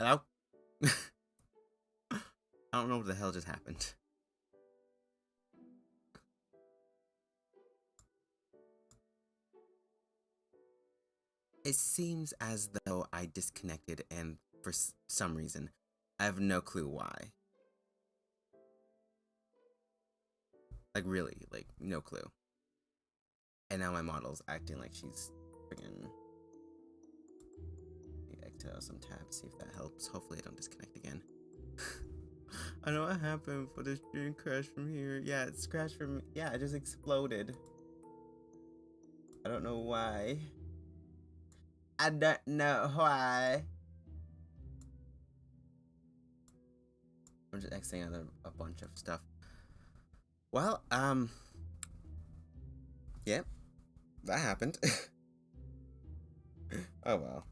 Hello? I don't know what the hell just happened. It seems as though I disconnected and for some reason, I have no clue why. Like really, like no clue. And now my model's acting like she's friggin' exhale some tabs, see if that helps. Hopefully I don't disconnect again. I know what happened for the stream crash from here. Yeah, it's crashed from, yeah, it just exploded. I don't know why. I don't know why. I'm just Xing out a bunch of stuff. Well, yeah, that happened. Oh well.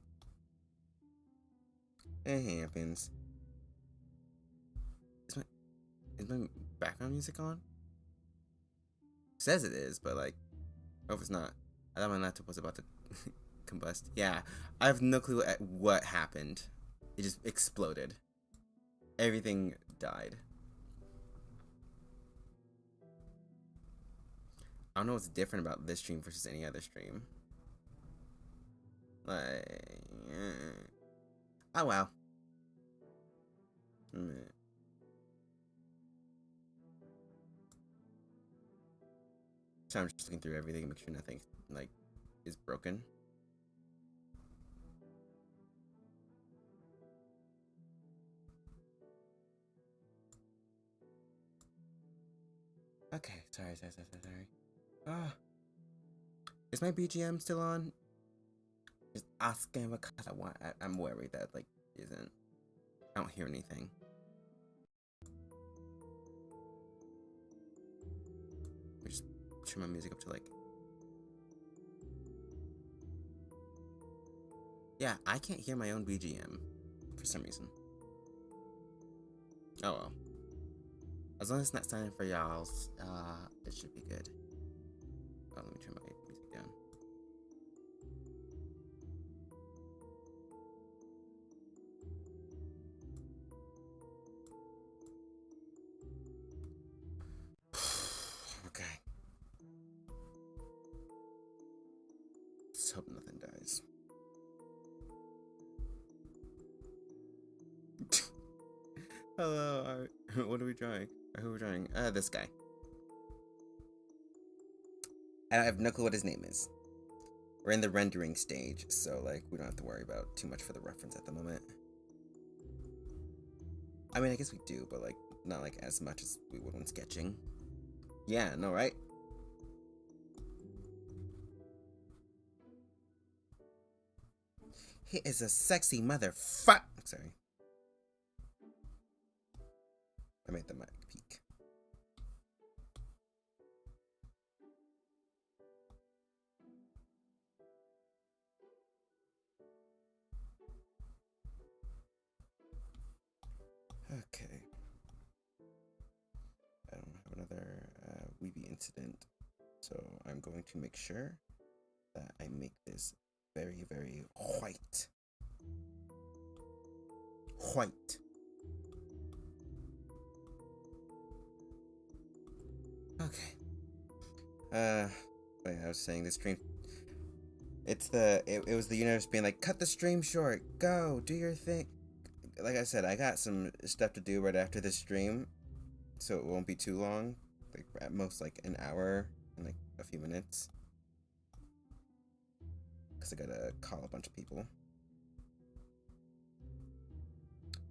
It happens. Is my background music on? It says it is, but like, I hope it's not. I thought my laptop was about to combust. Yeah, I have no clue at what happened. It just exploded. Everything died. I don't know what's different about this stream versus any other stream. Like, oh wow. So I'm just looking through everything and make sure nothing like is broken. Okay, sorry. Ah, is my BGM still on? Just asking because I'm worried that like isn't. I don't hear anything. Let me just turn my music up to like. Yeah, I can't hear my own BGM for some reason. Oh well. As long as it's not sounding for y'all's, it should be good. Oh, let me turn my music down. Okay. Let's hope nothing dies. Hello, what are we drawing? Who are we drawing? This guy. I have no clue what his name is. We're in the rendering stage, so like we don't have to worry about too much for the reference at the moment. I mean, I guess we do, but like not like as much as we would when sketching. Yeah, no, right? He is a sexy motherfucker. Sorry. I made the mic peak. Okay. I don't have another weeby incident, so I'm going to make sure that I make this very, very white. White. Okay. Wait, I was saying this stream. It was the universe being like, cut the stream short. Go, do your thing. Like I said, I got some stuff to do right after this stream, so it won't be too long. Like at most like an hour and like a few minutes. Cause I gotta call a bunch of people.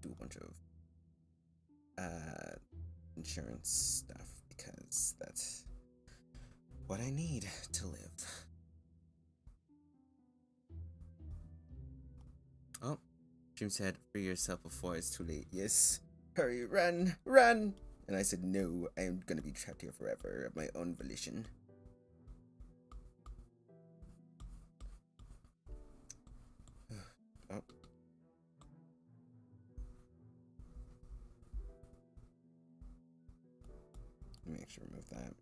Do a bunch of insurance stuff because that's what I need to live. Oh, Jim said, free yourself before it's too late. Yes. Hurry, run, run! And I said, no, I am gonna be trapped here forever of my own volition. Oh. Let me actually remove that.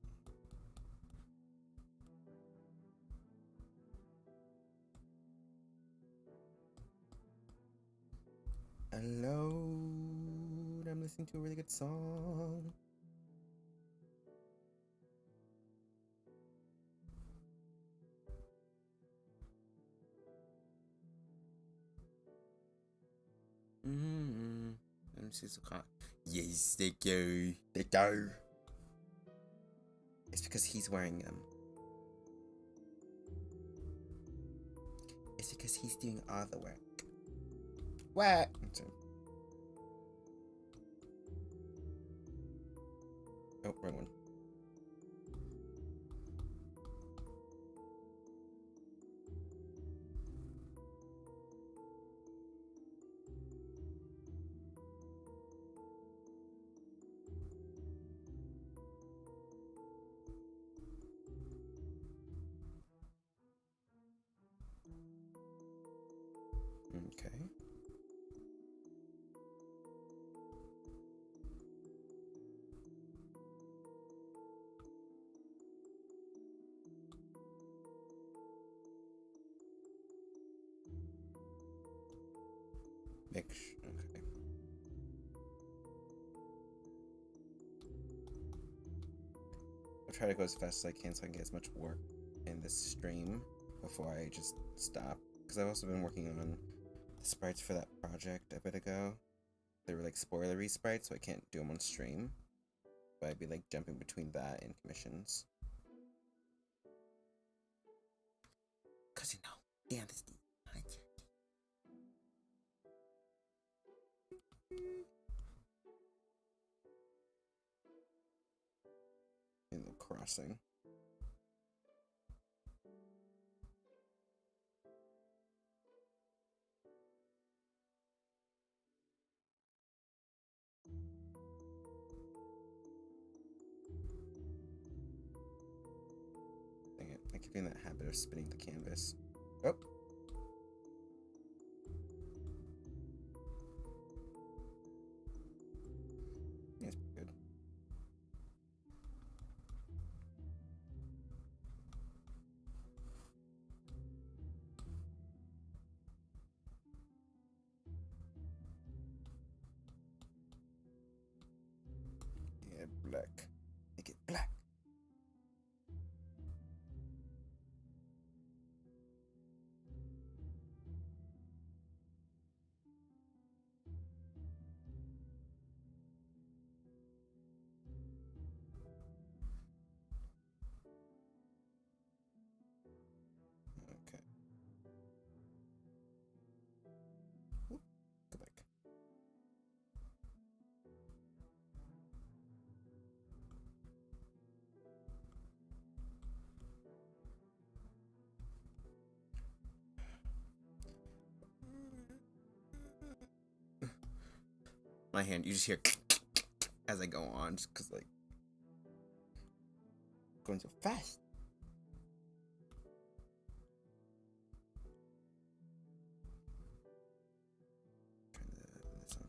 alone. I'm listening to a really good song. Let me see some car. Yes, they go. They go. It's because he's wearing them. It's because he's doing all the work. What? Oh, wrong one. Okay. Okay. I'll try to go as fast as I can so I can get as much work in this stream before I just stop. Because I've also been working on the sprites for that project a bit ago. They were like spoilery sprites, so I can't do them on stream. But I'd be like jumping between that and commissions. Cause you know, yeah, this in the crossing. Dang it, I keep getting that habit of spinning the canvas. Oh. That's pretty good. Yeah, black. Make it black. Okay. Oop, go back. My hand, you just hear as I go on, just because like going so fast. Turn this on.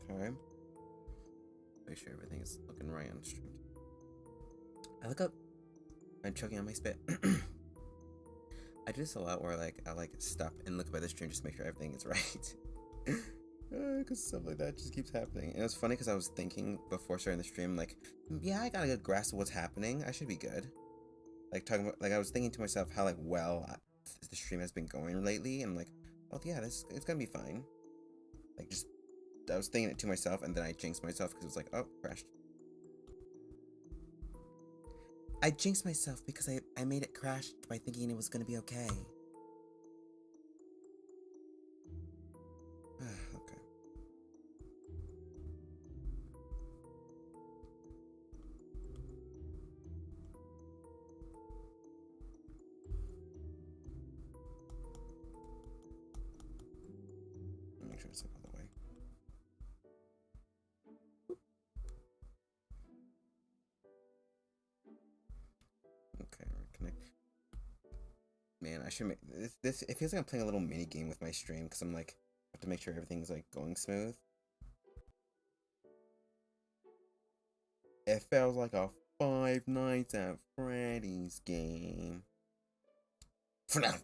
Okay. Make sure everything is looking right on the stream. I look up. I'm choking on my spit. I do this a lot where like I like stop and look up at the stream just to make sure everything is right. Because stuff like that just keeps happening. And it was funny because I was thinking before starting the stream, like, yeah, I got a good grasp of what's happening. I should be good. Like talking about, like I was thinking to myself how like the stream has been going lately, and I'm like, oh yeah, it's gonna be fine. Like just I was thinking it to myself, and then I jinxed myself because it was like, oh, crashed. I jinxed myself because I made it crash by thinking it was gonna be okay. Okay. Make sure it's out of the way. Okay, reconnect. Man, man, I should make this. It feels like I'm playing a little mini game with my stream because I'm like have to make sure everything's like going smooth. It feels like a Five Nights at Freddy's game. FNAF.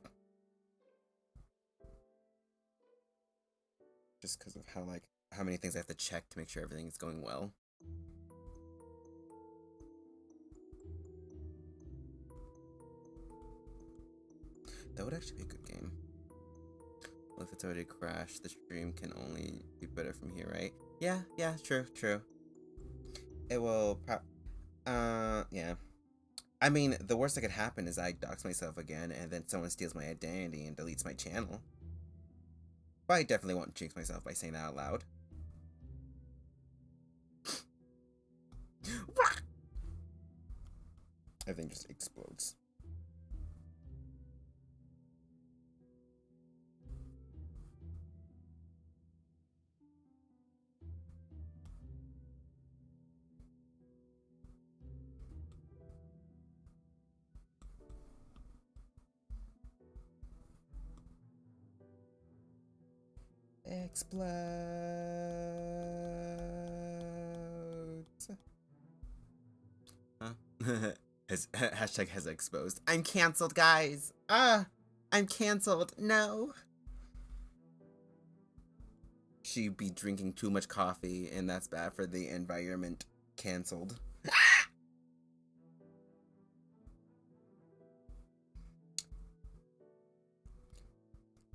Just because of how many things I have to check to make sure everything is going well. That would actually be a good game. Well, if it's already crashed, the stream can only be better from here, right? Yeah, true. It will yeah. I mean, the worst that could happen is I dox myself again, and then someone steals my identity and deletes my channel. But I definitely won't jinx myself by saying that out loud. Everything just explodes. Explodes. Huh? Hashtag has exposed. I'm canceled, guys. I'm canceled. No. She'd be drinking too much coffee, and that's bad for the environment. Canceled.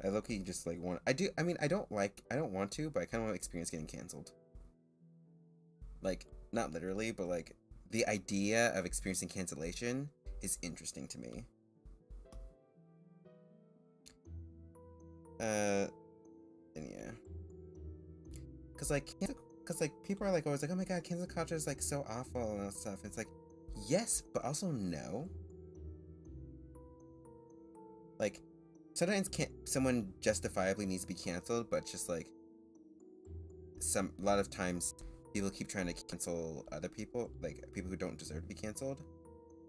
I low-key just like want. I mean, I don't want to, but I kind of want to experience getting canceled. Like, not literally, but like the idea of experiencing cancellation is interesting to me. And yeah, cause like people are like always like, oh my god, cancel culture is like so awful and all stuff. It's like, yes, but also no. Like, sometimes someone justifiably needs to be canceled, but just like a lot of times people keep trying to cancel other people, like people who don't deserve to be canceled.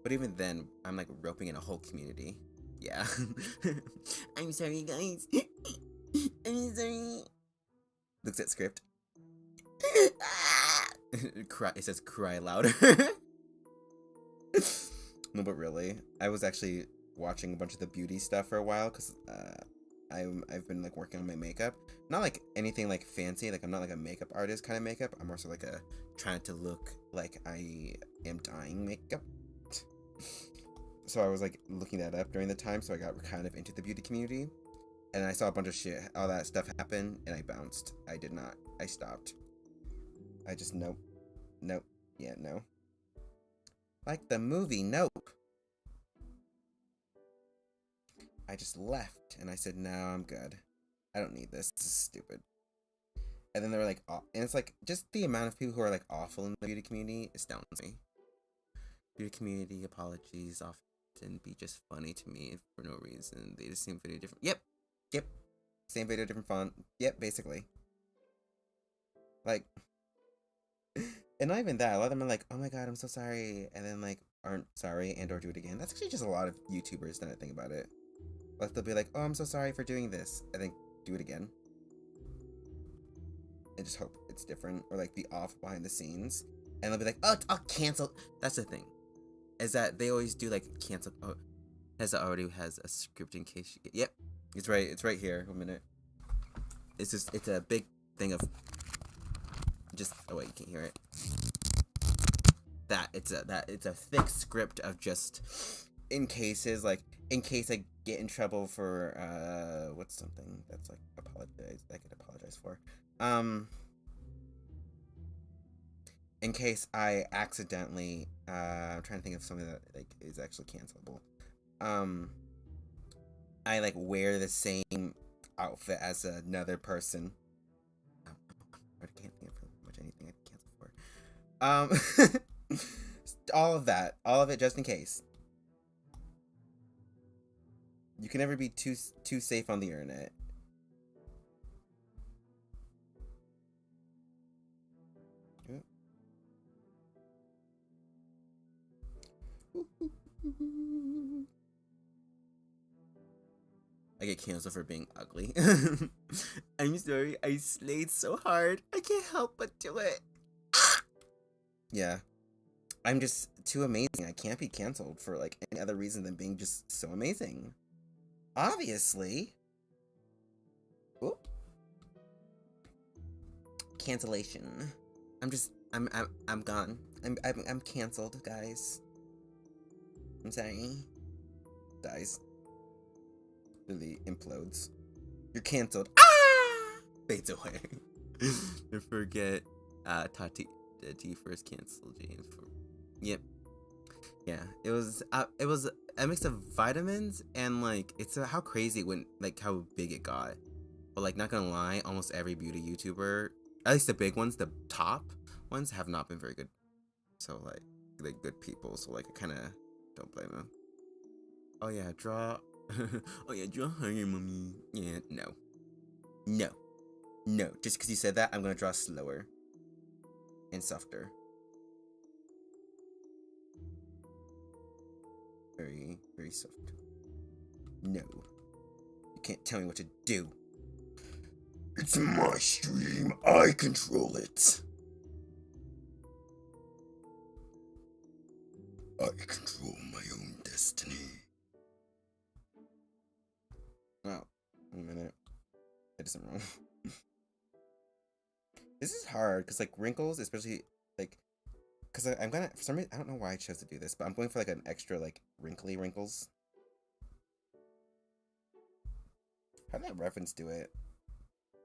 But even then, I'm like roping in a whole community. Yeah. I'm sorry, guys. I'm sorry. Looks at script. Cry. It says cry louder. No, but really, I was actually watching a bunch of the beauty stuff for a while because I've been like working on my makeup. Not like anything like fancy. Like I'm not like a makeup artist kind of makeup. I'm also like a trying to look like I am dyeing makeup. So I was like looking that up during the time, so I got kind of into the beauty community, and I saw a bunch of shit, all that stuff happen, and I bounced. I did not. I stopped. I just nope, yeah, no. Like the movie Nope. I just left, and I said, no, I'm good. I don't need this. This is stupid. And then they were like, and it's like just the amount of people who are like awful in the beauty community astounds me. Beauty community apologies often be just funny to me for no reason. They just seem very different. Yep. Same video, different font. Yep, basically. Like, and not even that. A lot of them are like, oh my god, I'm so sorry, and then like aren't sorry and or do it again. That's actually just a lot of YouTubers that I think about it. Like they'll be like, oh, I'm so sorry for doing this, and then do it again. And just hope it's different, or like be off behind the scenes. And they'll be like, oh, I'll cancel. That's the thing. Is that they always do like cancel. Oh, Heza already has a script in case you get. Yep, it's right here. 1 minute. It's a big thing of just. Oh wait, you can't hear it. It's a thick script of just in cases like in case I get in trouble for what's something that's like I could apologize for. In case I accidentally, I'm trying to think of something that like is actually cancelable. I like wear the same outfit as another person. I can't think of much anything I can cancel for. All of it, just in case. You can never be too safe on the internet. I get canceled for being ugly. I'm sorry, I slayed so hard. I can't help but do it. Yeah. I'm just too amazing. I can't be canceled for like any other reason than being just so amazing. Obviously. Ooh. Cancellation. I'm gone. I'm canceled, guys. I'm sorry. Dies. Really implodes. You're canceled. Ah! Fades away. I forget Tati first canceled James for. Yep. Yeah, it was a mix of vitamins and like it's how crazy when like how big it got. But like not gonna lie, almost every beauty YouTuber, at least the big ones, the top ones, have not been very good. So like good people. So like I kind of don't blame them. Oh yeah, draw. Oh yeah, draw harder, mommy. Yeah, no. Just because you said that, I'm gonna draw slower and softer. Very, very soft. No, you can't tell me what to do. It's my stream. I control it. I control my own destiny. Oh, a minute. I did something wrong. This is hard because like wrinkles, especially like, because I'm gonna for some reason I don't know why I chose to do this, but I'm going for like an extra like wrinkly wrinkles. How did that reference do it?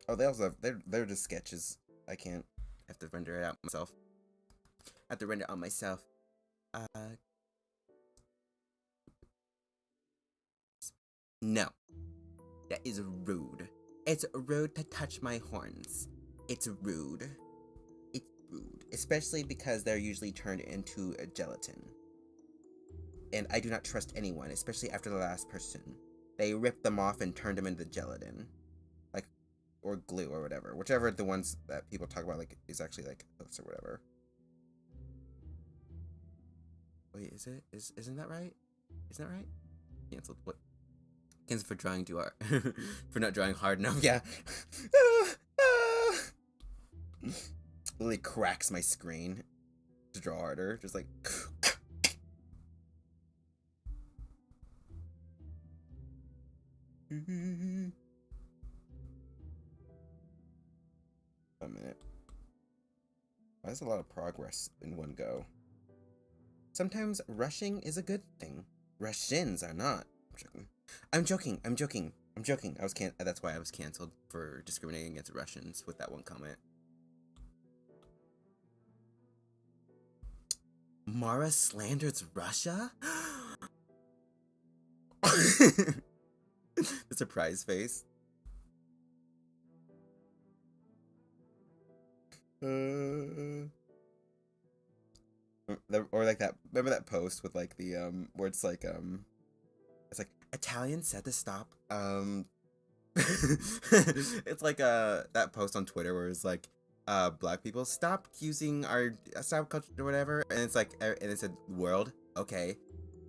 Oh, they also have, they're just sketches. I can't. I have to render it out myself. I have to render it on myself. No. That is rude. It's rude to touch my horns. It's rude. It's rude. Especially because they're usually turned into a gelatin. And I do not trust anyone, especially after the last person. They ripped them off and turned them into gelatin. Like, or glue or whatever. Whichever the ones that people talk about, like, is actually, like, hooks or whatever. Wait, is it? Isn't that right? Isn't that right? Cancelled. What? Cancelled for drawing too hard. For not drawing hard enough. Yeah. Literally cracks my screen to draw harder. Just like. A minute. That's a lot of progress in one go. Sometimes rushing is a good thing. Rush-ins are not. I'm joking. I was that's why I was canceled for discriminating against Russians with that one comment. Mara slanders Russia? The surprise face. Or like that. Remember that post with like the where it's like Italians said to stop. It's like that post on Twitter where it's like black people stop using our stop culture or whatever, and it's like and it said world, okay.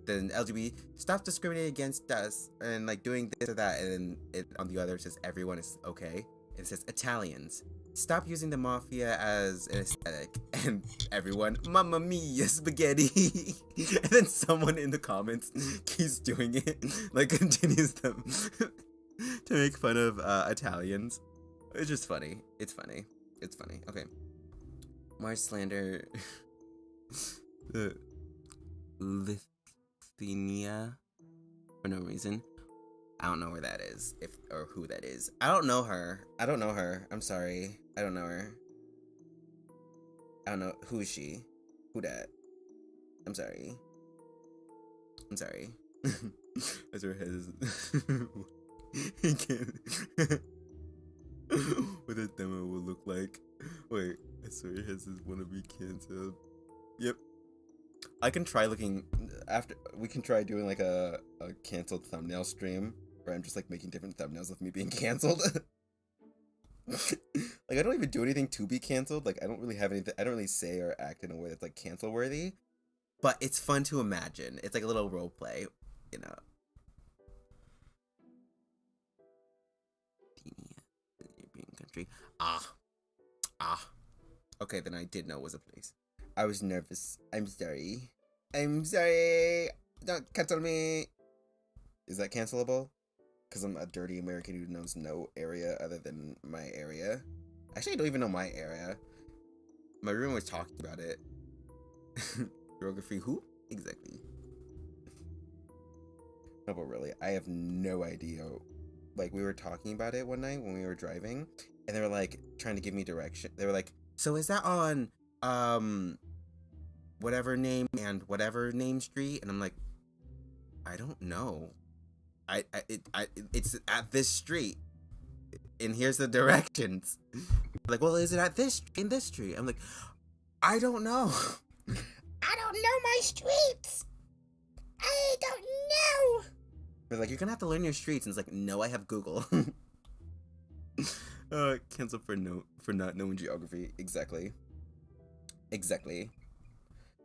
Then LGBT stop discriminating against us and like doing this or that, and then it on the other it says everyone is okay. It says Italians stop using the mafia as an aesthetic, and everyone mamma mia spaghetti. And then someone in the comments keeps doing it, like continues them to make fun of Italians. It's just funny. It's funny. Okay. Mars slander. Lithuania for no reason. I don't know where that is, or who that is. I don't know her. I'm sorry. I don't know her. I don't know. Who is she? Who that? I'm sorry. That's where his. He can't. What a demo will look like. Wait, I swear his is wanna be canceled. Yep. I can try looking after. We can try doing like a canceled thumbnail stream where I'm just like making different thumbnails of me being canceled. Like I don't even do anything to be canceled. Like I don't really have anything. I don't really say or act in a way that's like cancel worthy. But it's fun to imagine. It's like a little role play, you know. history. Ah. Okay, then I did know it was a place. I was nervous. I'm sorry. Don't cancel me. Is that cancelable? Because I'm a dirty American who knows no area other than my area. Actually, I don't even know my area. My roommate was talking about it. Geography, who? Exactly. No, but really, I have no idea. Like, we were talking about it one night when we were driving, and they were, like, trying to give me direction. They were like, so is that on, whatever name and whatever name street? And I'm like, I don't know. It's at this street, and here's the directions. Like, well, is it at in this street? I'm like, I don't know. I don't know my streets. I don't know. They're like, you're gonna have to learn your streets, and it's like, no, I have Google. Cancel for not knowing geography. Exactly.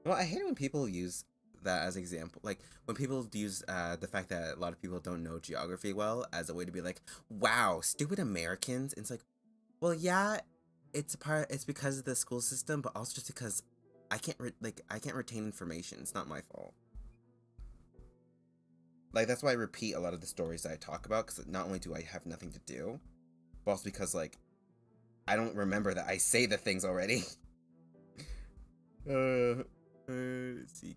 Well, I hate it when people use that as example, like when people use the fact that a lot of people don't know geography well as a way to be like, wow, stupid Americans. And it's like, well, yeah, it's because of the school system, but also just because I can't retain information. It's not my fault. Like, that's why I repeat a lot of the stories that I talk about, because not only do I have nothing to do, but also because, like, I don't remember that I say the things already. Let's see.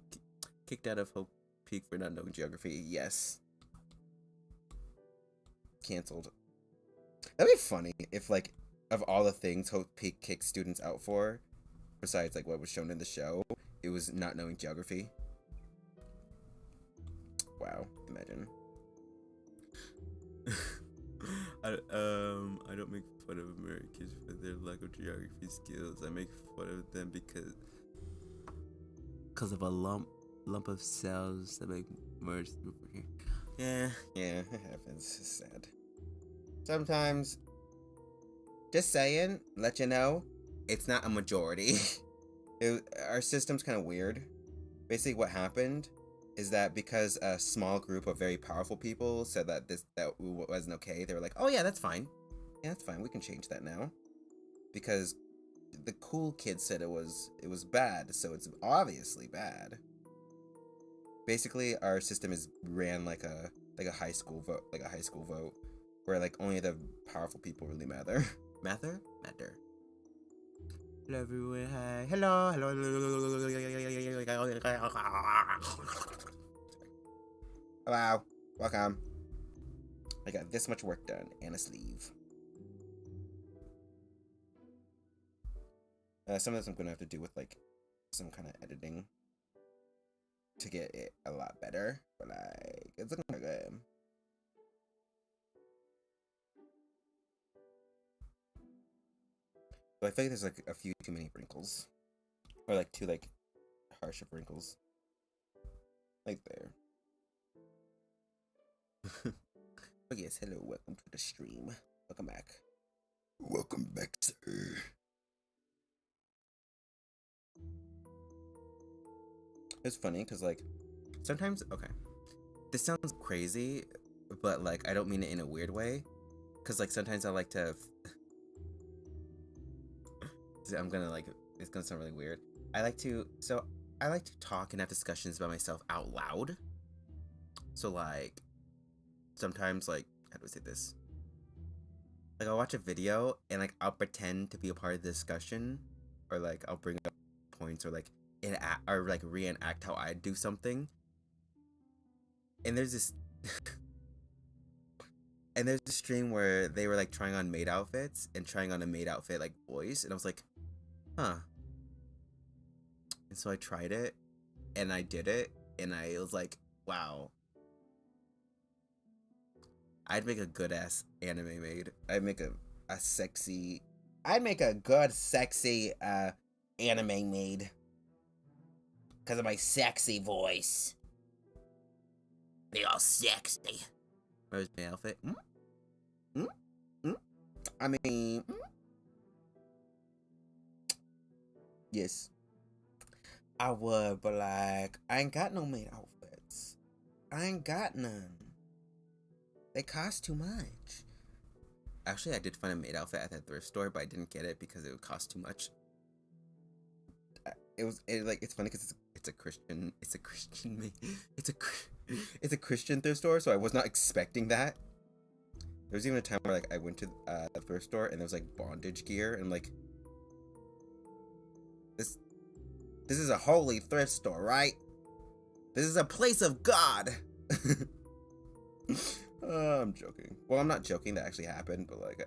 Kicked out of Hope Peak for not knowing geography. Yes. Cancelled. That'd be funny if, like, of all the things Hope Peak kicked students out for, besides, like, what was shown in the show, it was not knowing geography. Wow, imagine. I don't make fun of Americans for their lack of geography skills. I make fun of them because of a lump of cells that make merge over here. Yeah, it happens. It's sad. Sometimes, just saying, let you know, it's not a majority. Our system's kind of weird. Basically, what happened is that because a small group of very powerful people said that wasn't okay, they were like, oh yeah, that's fine. Yeah, that's fine. We can change that now. Because the cool kids said it was bad, so it's obviously bad. Basically, our system is ran like a high school vote, where like only the powerful people really matter. Matter. Hello everyone. Hi. Hello. Hello. Welcome. I got this much work done and a sleeve. Some of this I'm gonna have to do with like some kind of editing to get it a lot better, but like it's looking pretty good. But I feel like there's like a few too many wrinkles, or like too like harsh of wrinkles, like there. But yes, hello, welcome to the stream. Welcome back. Welcome back, sir. It's funny because like sometimes, okay, this sounds crazy, but like I don't mean it in a weird way, because like sometimes I like to I'm gonna like, it's gonna sound really weird. I like to talk and have discussions about myself out loud. So like sometimes, like, how do I say this? Like I'll watch a video and like I'll pretend to be a part of the discussion, or like I'll bring up points, or like reenact how I do something. And there's this and there's this stream where they were like trying on maid outfits and trying on a maid outfit like boys, and I was like, huh. And so I tried it and I did it, and I was like, wow. I'd make a good ass anime maid. I'd make a good sexy anime maid. Because of my sexy voice. They all sexy. Where's my outfit? I mean, yes. I would, but like, I ain't got no maid outfits. I ain't got none. They cost too much. Actually, I did find a maid outfit at that thrift store, but I didn't get it because it would cost too much. It's funny because it's a Christian it's a Christian thrift store, so I was not expecting that. There was even a time where like I went to the thrift store and there was like bondage gear, and like this is a holy thrift store, right? This is a place of God. I'm joking. Well, I'm not joking. That actually happened, but like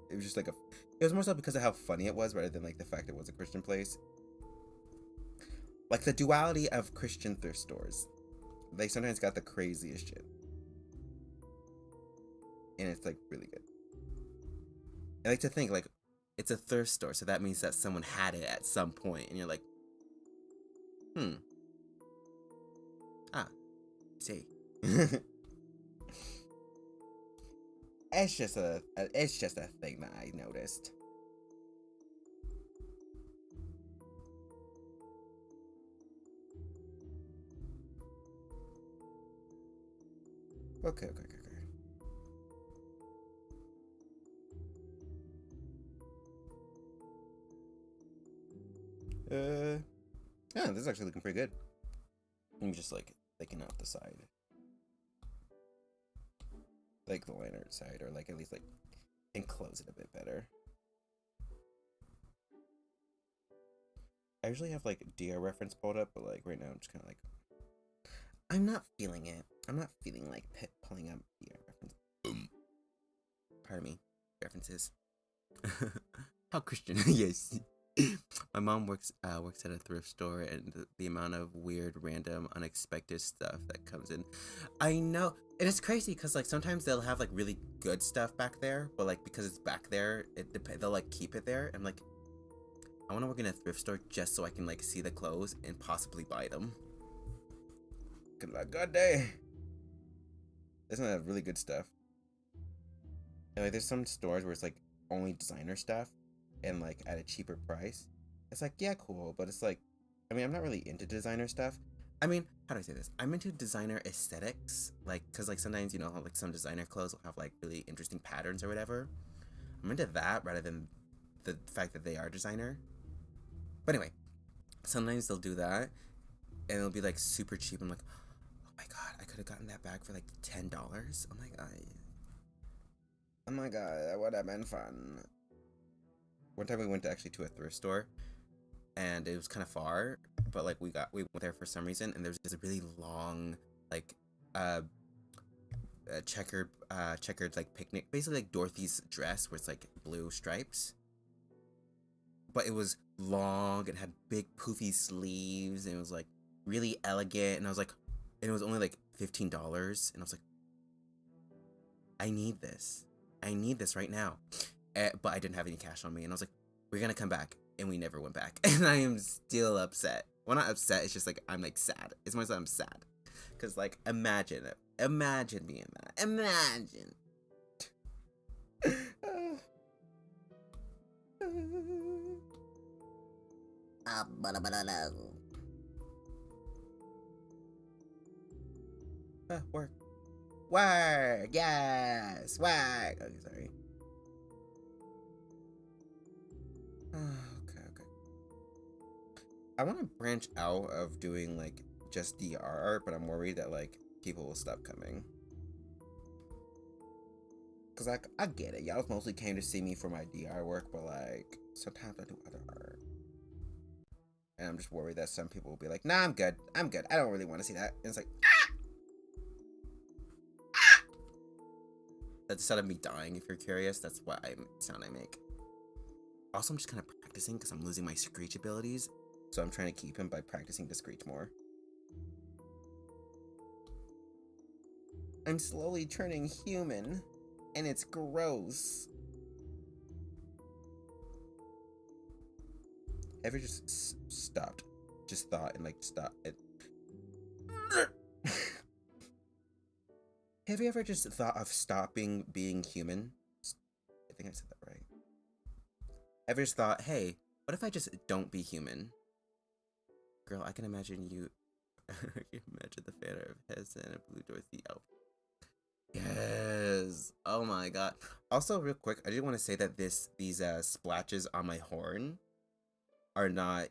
it was just like it was more so because of how funny it was rather than like the fact it was a Christian place. Like the duality of Christian thrift stores. They sometimes got the craziest shit. And it's like really good. I like to think like it's a thrift store, so that means that someone had it at some point, and you're like, see. It's just a thing that I noticed. Okay. Yeah, this is actually looking pretty good. I'm just like thinking out the side, like the liner side, or like at least like enclose it a bit better. I usually have like DR reference pulled up, but like right now I'm just kind of like, I'm not feeling it. I'm not feeling like pulling up DR reference. Pardon me, references. How Christian? Yes. My mom works at a thrift store, and the amount of weird, random, unexpected stuff that comes in, I know, and it's crazy because like sometimes they'll have like really good stuff back there, but like because it's back there, they'll like keep it there. I'm like, I want to work in a thrift store just so I can like see the clothes and possibly buy them. Good luck, god day. Isn't that really good stuff? And like, there's some stores where it's like only designer stuff, and like at a cheaper price. It's like, yeah, cool, but it's like, I mean, I'm not really into designer stuff. I mean, how do I say this? I'm into designer aesthetics, like, cause like sometimes, you know, like some designer clothes will have like really interesting patterns or whatever. I'm into that rather than the fact that they are designer. But anyway, sometimes they'll do that, and it'll be like super cheap. I'm like, oh my god, I could have gotten that bag for like $10. I'm like, oh my god, that would have been fun. One time we went to a thrift store, and it was kind of far, but like we went there for some reason, and there was just a really long like checkered like picnic, basically like Dorothy's dress, where it's like blue stripes, but it was long and had big poofy sleeves, and it was like really elegant, and I was like, and it was only like $15, and I was like, I need this right now. But I didn't have any cash on me, and I was like, we're gonna come back, and we never went back. And I am still upset. Well, not upset, it's just like I'm like sad. It's more so I'm sad, because like imagine being that. Imagine. Work, yes, work. Okay, sorry. Okay. I want to branch out of doing like just DR art, but I'm worried that like people will stop coming. Cause like I get it, y'all mostly came to see me for my DR work, but like sometimes I do other art, and I'm just worried that some people will be like, "Nah, I'm good. I don't really want to see that." And it's like, that's the sound of me dying. If you're curious, that's what sound I make. Also, I'm just kind of practicing because I'm losing my screech abilities, so I'm trying to keep him by practicing to screech more. I'm slowly turning human, and it's gross. Ever just stopped, just thought, and like stop it? Have you ever just thought of stopping being human? I think I said that right. Ever just thought, hey, what if I just don't be human? Girl, I can imagine you. I can imagine the fan of Hess and a blue Dorothy outfit. Yes. Oh my god. Also, real quick, I just want to say that these splatches on my horn are not.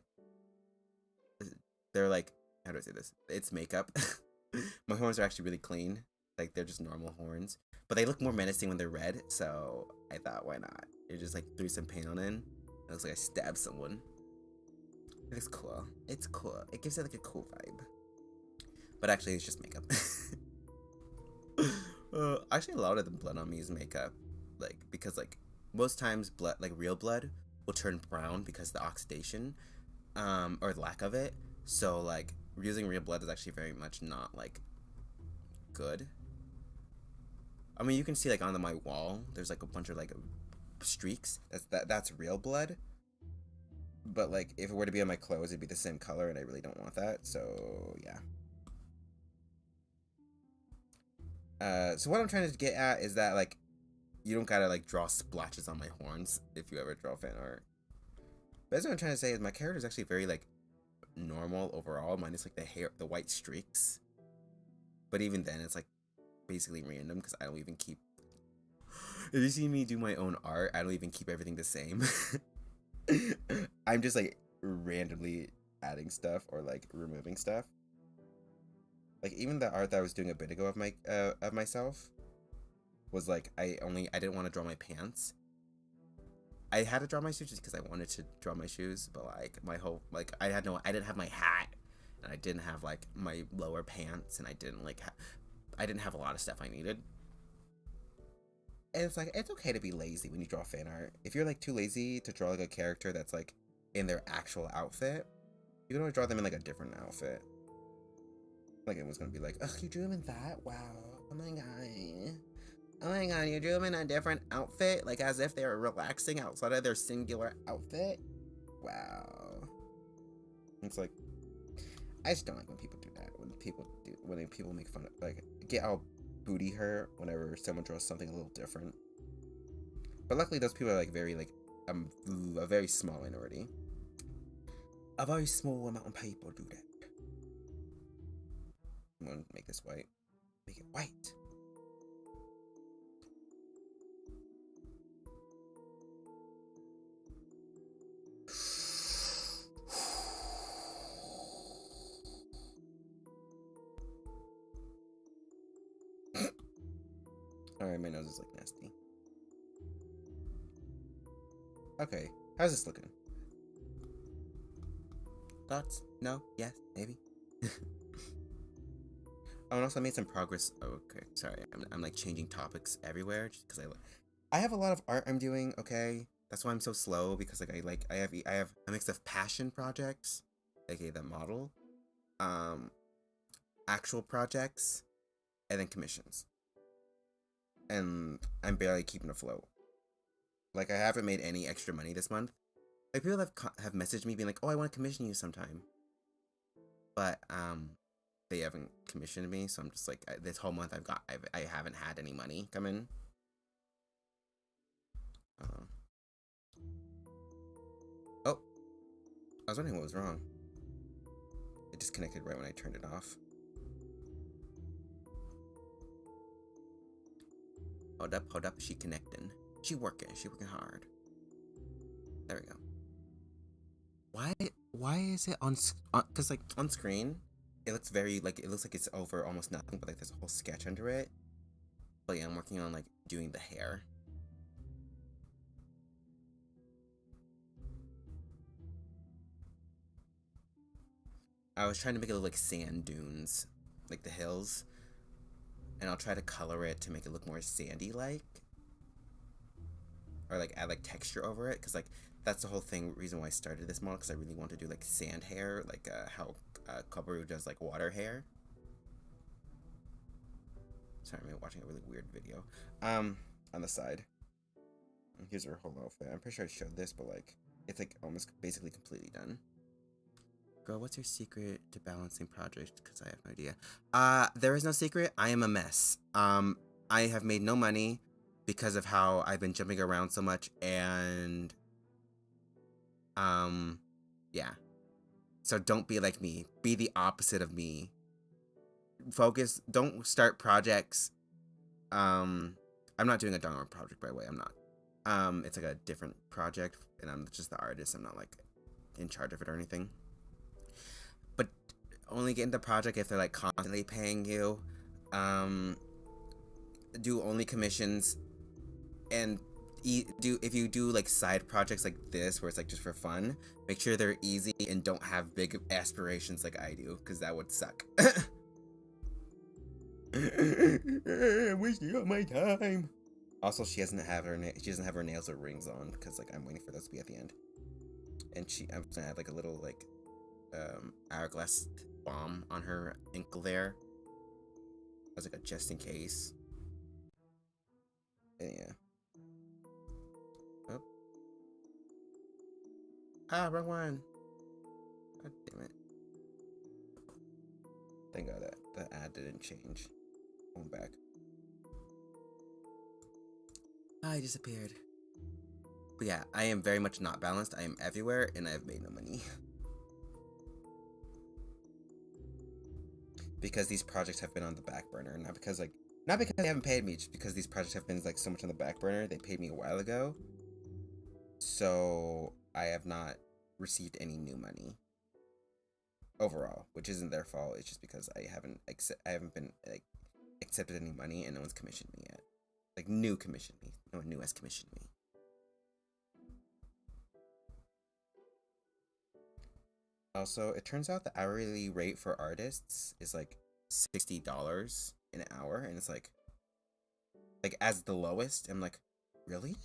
They're like, how do I say this? It's makeup. My horns are actually really clean. Like they're just normal horns, but they look more menacing when they're red. So I thought, why not? It just like threw some paint on it. It looks like I stabbed someone. It looks cool. It's cool. It gives it like a cool vibe. But actually, it's just makeup. Actually, a lot of the blood on me is makeup, like because like most times blood, like real blood, will turn brown because of the oxidation, or lack of it. So like using real blood is actually very much not like good. I mean, you can see like on my wall, there's like a bunch of like streaks. That's real blood. But like if it were to be on my clothes, it'd be the same color, and I really don't want that. So yeah. So what I'm trying to get at is that like you don't gotta like draw splotches on my horns if you ever draw fan art. But that's what I'm trying to say is my character is actually very like normal overall. Minus like the hair, the white streaks. But even then, it's like basically random because I don't even keep. If you see me do my own art, I don't even keep everything the same. I'm just like randomly adding stuff or like removing stuff. Like even the art that I was doing a bit ago of myself was like I didn't want to draw my pants. I had to draw my shoes just because I wanted to draw my shoes, but like my whole like I didn't have my hat, and I didn't have like my lower pants, and I didn't like I didn't have a lot of stuff I needed. And it's like it's okay to be lazy when you draw fan art. If you're like too lazy to draw like a character that's like in their actual outfit, you can always draw them in like a different outfit. Like it was gonna be like, ugh, you drew him in that? Wow. Oh my god. Oh my god, you drew them in a different outfit? Like as if they were relaxing outside of their singular outfit? Wow. It's like, I just don't like when people do that. When people make fun of, like, get all booty hurt whenever someone draws something a little different. But luckily those people are like very, like, a very small minority. A very small amount of people do that. I'm gonna make this white. Make it white. Alright, my nose is like nasty. Okay, how's this looking? Thoughts? No? Yes? Maybe? Oh, and also I made some progress. Oh, okay, sorry. I'm like changing topics everywhere just because I have a lot of art I'm doing. Okay, that's why I'm so slow because like I have a mix of passion projects, aka the model, um, actual projects, and then commissions, and I'm barely keeping afloat. Like I haven't made any extra money this month. Like people have messaged me being like, "Oh, I want to commission you sometime," but they haven't commissioned me, so I'm just like this whole month I haven't had any money come in. Uh, oh, I was wondering what was wrong. It disconnected right when I turned it off. Hold up. She connecting. She working hard. There we go. Why is it on? Cause like on screen, it looks very like it looks like it's over almost nothing, but like there's a whole sketch under it. But yeah, I'm working on like doing the hair. I was trying to make it look like sand dunes, like the hills, and I'll try to color it to make it look more sandy like, or like add like texture over it, cause like that's the whole reason why I started this model, cause I really want to do like sand hair, like how Kabaru does like water hair. Sorry, I'm watching a really weird video. On the side. Here's her whole outfit. I'm pretty sure I showed this, but like it's like almost basically completely done. Girl, what's your secret to balancing projects? Because I have no idea. There is no secret. I am a mess. I have made no money because of how I've been jumping around so much, and yeah. So don't be like me. Be the opposite of me. Focus. Don't start projects I'm not doing a Dongor project, by the way. I'm not. It's like a different project, and I'm just the artist. I'm not like in charge of it or anything. But only get into the project if they're like constantly paying you. Do only commissions, and if you do like side projects like this where it's like just for fun, make sure they're easy and don't have big aspirations like I do, because that would suck. I'm wasting all my time. Also, she doesn't have her nails or rings on, because like I'm waiting for those to be at the end. And I'm gonna add like a little like hourglass bomb on her ankle there as like a just in case. And yeah. Oh. Ah, wrong one. God damn it. Thank God that the ad didn't change. Going back. I disappeared. But yeah, I am very much not balanced. I am everywhere, and I have made no money. Because these projects have been on the back burner. Not because they haven't paid me, just because these projects have been like so much on the back burner. They paid me a while ago. So I have not received any new money overall, which isn't their fault. It's just because I haven't been like accepted any money, and no one's commissioned me yet. Like new commissioned me. No one new has commissioned me. Also, it turns out the hourly rate for artists is like $60 an hour, and it's like as the lowest. I'm like, really?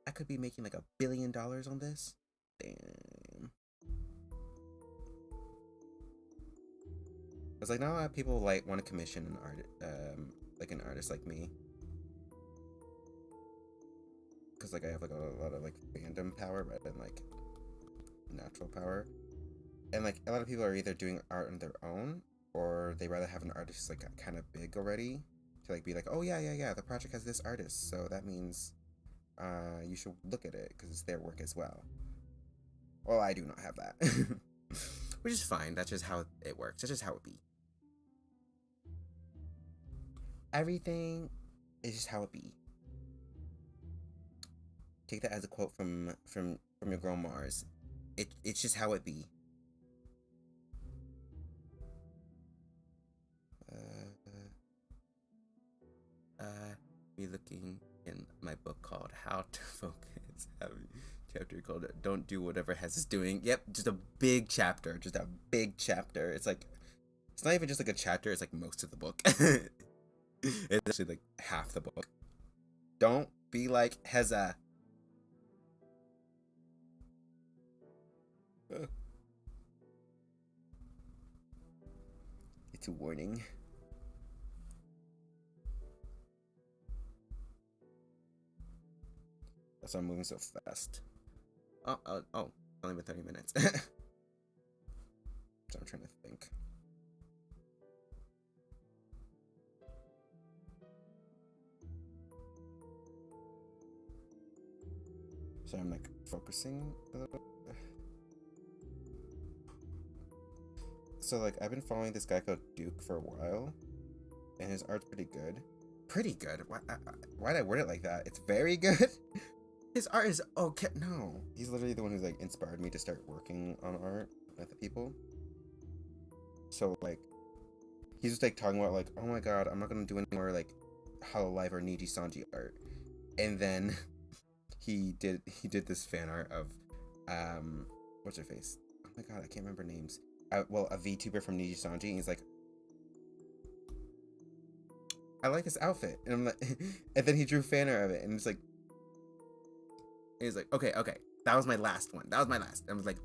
I could be making like $1 billion on this. Damn. I was like, no, people like want to commission an artist like me, because like I have like a lot of like fandom power rather than like natural power. And like a lot of people are either doing art on their own, or they rather have an artist like kind of big already to like be like, oh yeah, the project has this artist, so that means you should look at it because it's their work as well. Well, I do not have that. Which is fine. That's just how it works. That's just how it be. Everything is just how it be. Take that as a quote from your girl Mars. It's just how it be. Me looking in my book called How to Focus. Have a chapter called Don't Do Whatever Has Us Doing. Yep, just a big chapter. Just a big chapter. It's like, it's not even just like a chapter, it's like most of the book. It's actually like half the book. Don't be like Heza. It's a warning. That's why I'm moving so fast. Oh, only been 30 minutes. So I'm trying to think. So I'm like focusing a little bit. So like I've been following this guy called Duke for a while, and his art's pretty good. Pretty good? Why'd I word it like that? It's very good. His art is okay. No, he's literally the one who's like inspired me to start working on art with the people. So like, he's just like talking about like, oh my god, I'm not gonna do any more like Hololive or Niji Sanji art. And then he did this fan art of what's her face? Oh my god, I can't remember names. Well, a VTuber from Niji Sanji, and he's like, I like this outfit, and I'm like, and then he drew fan art of it, and it's like, he's like, okay, that was my last one. That was my last. And I was like,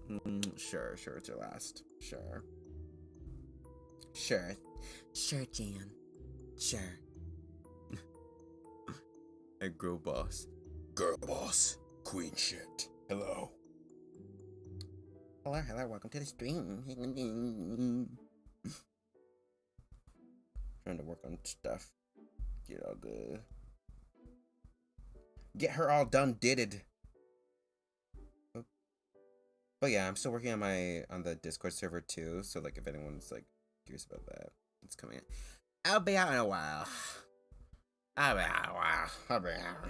sure, it's your last. Sure, Jan. Sure. A girl boss, queen shit. Hello, welcome to the stream. Trying to work on stuff. Get all good. Get her all done, didded. But yeah, I'm still working on the Discord server too. So like, if anyone's like curious about that, it's coming in. I'll be out in a while. I'll be out in a while. I'll be out.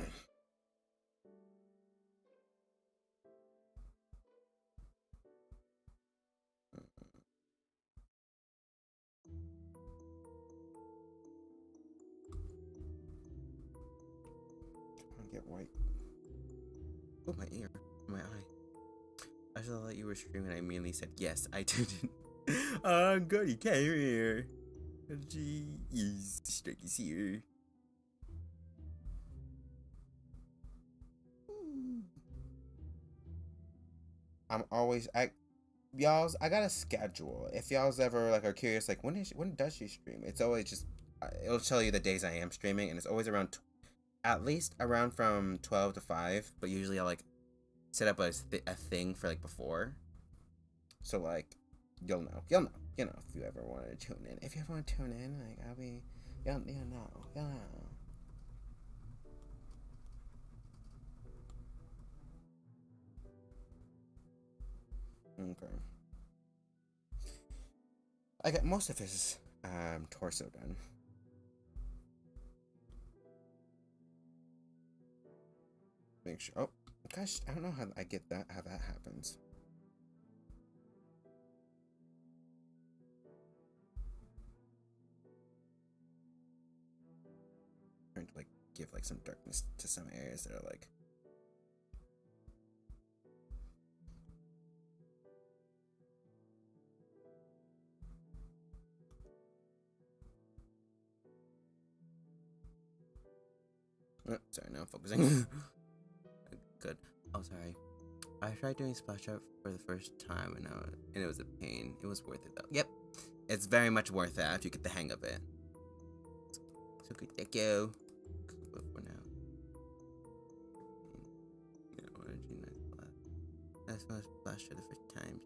Get white. Oh, my ear. My eye. I saw that you were streaming. I immediately said yes. I didn't. Oh, good. You came here. Jeez. Strike is here. I'm always y'all's. I got a schedule. If y'all's ever like are curious, like when does she stream? It's always just it'll tell you the days I am streaming, and it's always around at least around from 12 to 5. But usually I'll like set up a thing for like before, so like you'll know if you ever want to tune in. If you ever want to tune in, like I'll be you'll know. Okay. I got most of his torso done. Make sure. Oh gosh, I don't know how I get that. How that happens. Trying to like give like some darkness to some areas that are like. Oh, sorry, now I'm focusing. Good. Oh, sorry. I tried doing splash art for the first time, and it was a pain. It was worth it though. Yep, it's very much worth it after you get the hang of it. So good, thank you. For now. I saw splash for the first time.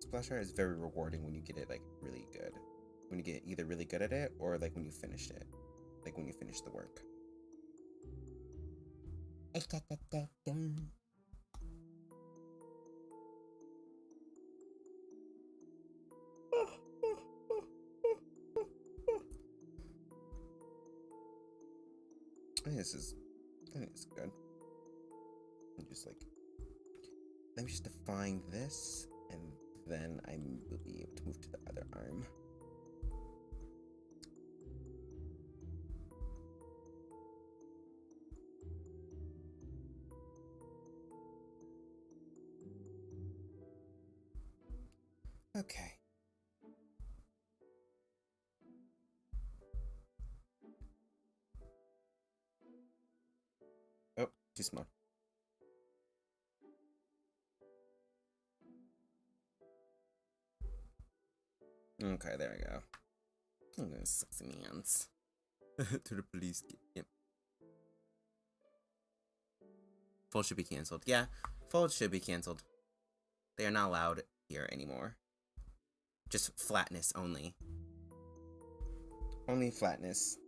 Splash art is very rewarding when you get it like really good. When you get either really good at it or like when you finish it. Like when you finish the work. I think it's good. I'm just like, let me just define this, and then I will be able to move to the other arm. Okay. Oh, too small. Okay, there we go. I'm gonna suck some hands. To the police. Yep. Fold should be cancelled. Yeah, fold should be cancelled. They are not allowed here anymore. Just flatness only. Only flatness.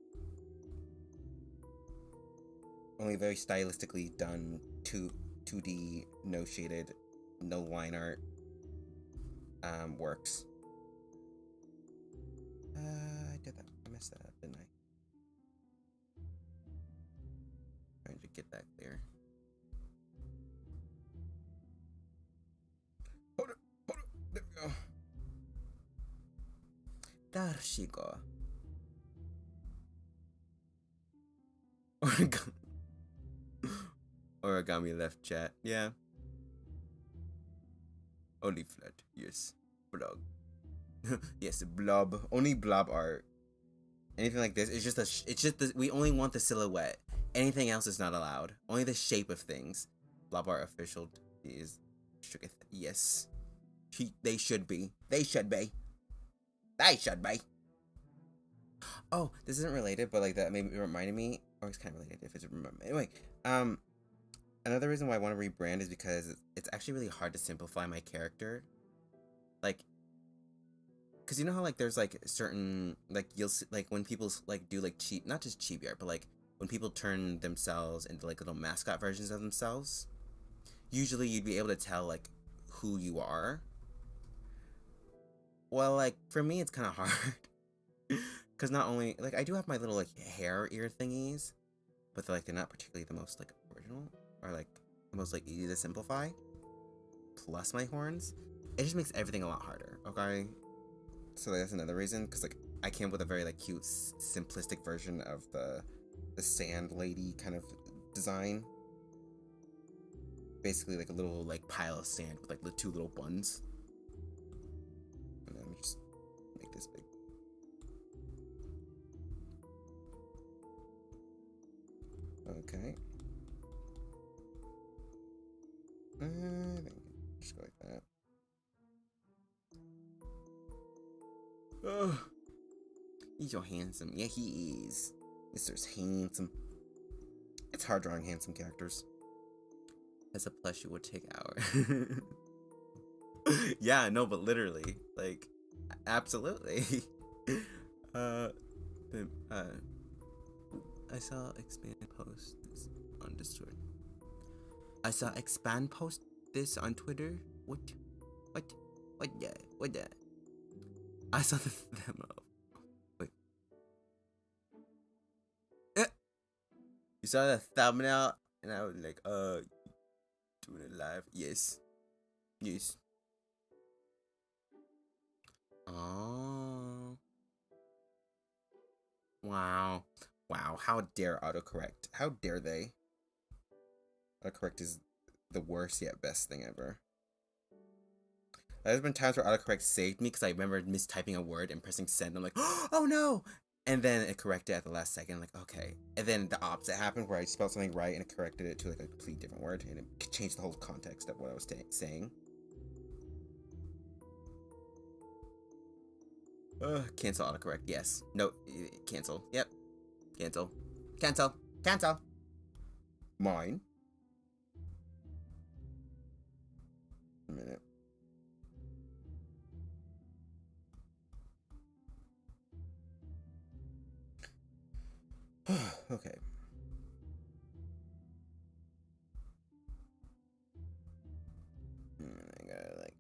Only very stylistically done 2D, no shaded, no line art works. I did that. I messed that up, didn't I? Trying to get that clear. Hold it. There we go. There she go. Origami left chat. Yeah. Only flat. Yes. Blog. Yes, blob. Only blob art. Anything like this, we only want the silhouette. Anything else is not allowed. Only the shape of things. Blob art official is yes. They should be. Oh, this isn't related, but like that maybe reminded me, or it's kind of related if it's anyway. Another reason why I want to rebrand is because it's actually really hard to simplify my character. Like, because you know how like there's like certain like you'll see, like when people like do like cheap, not just cheap art, but like when people turn themselves into like little mascot versions of themselves. Usually you'd be able to tell like who you are. Well, like for me, it's kind of hard because not only like I do have my little like hair ear thingies, but they're not particularly the most like original or like the most like easy to simplify. Plus my horns, it just makes everything a lot harder. Okay, so that's another reason because like I came up with a very like cute simplistic version of the sand lady kind of design. Basically like a little like pile of sand with like the two little buns. And let me just make this big. Okay. I think just go like that. Oh, he's so handsome. Yeah, he is. Mr. Handsome. It's hard drawing handsome characters. As a plushie would take hours. Yeah, no, but literally, like, absolutely. But, I saw expand post this on Discord. I saw expand post this on Twitter. What? Yeah, what that? I saw the demo. Wait. You saw the thumbnail, and I was like, doing it live. Yes. Yes. Oh. Wow. Wow. How dare autocorrect? How dare they? Autocorrect is the worst yet best thing ever. There's been times where autocorrect saved me because I remember mistyping a word and pressing send. I'm like, oh no! And then it corrected at the last second. I'm like, okay. And then the opposite happened where I spelled something right and it corrected it to like a complete different word and it changed the whole context of what I was saying. Cancel autocorrect. Yes. No. Cancel. Yep. Cancel. Cancel. Cancel. Mine. A minute. Okay. I gotta like.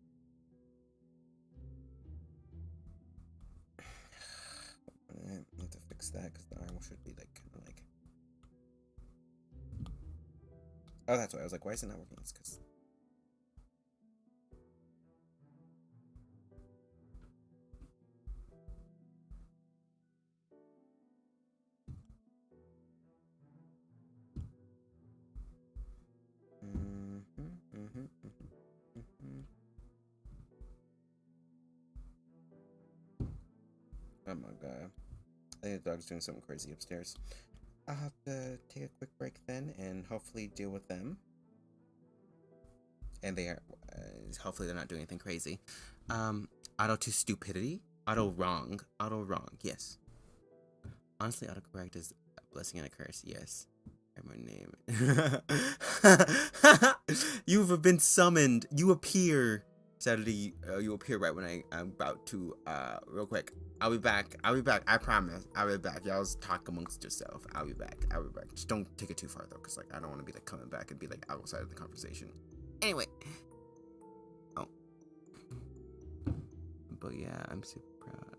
I have to fix that because the arm should be like kind of like. Oh, that's why I was like, why is it not working? It's because. Oh my god. I think the dog's doing something crazy upstairs. I'll have to take a quick break then and hopefully deal with them. And they are, hopefully they're not doing anything crazy. Auto to stupidity? Auto wrong, yes. Honestly, autocorrect is a blessing and a curse, yes. My name. You've been summoned. You appear. Saturday, you appear right when I'm about to, real quick. I'll be back. I promise. I'll be back. Y'all talk amongst yourself. I'll be back. Just don't take it too far, though, because, like, I don't want to be, like, coming back and be, like, outside of the conversation. Anyway. Oh. But, yeah, I'm super proud.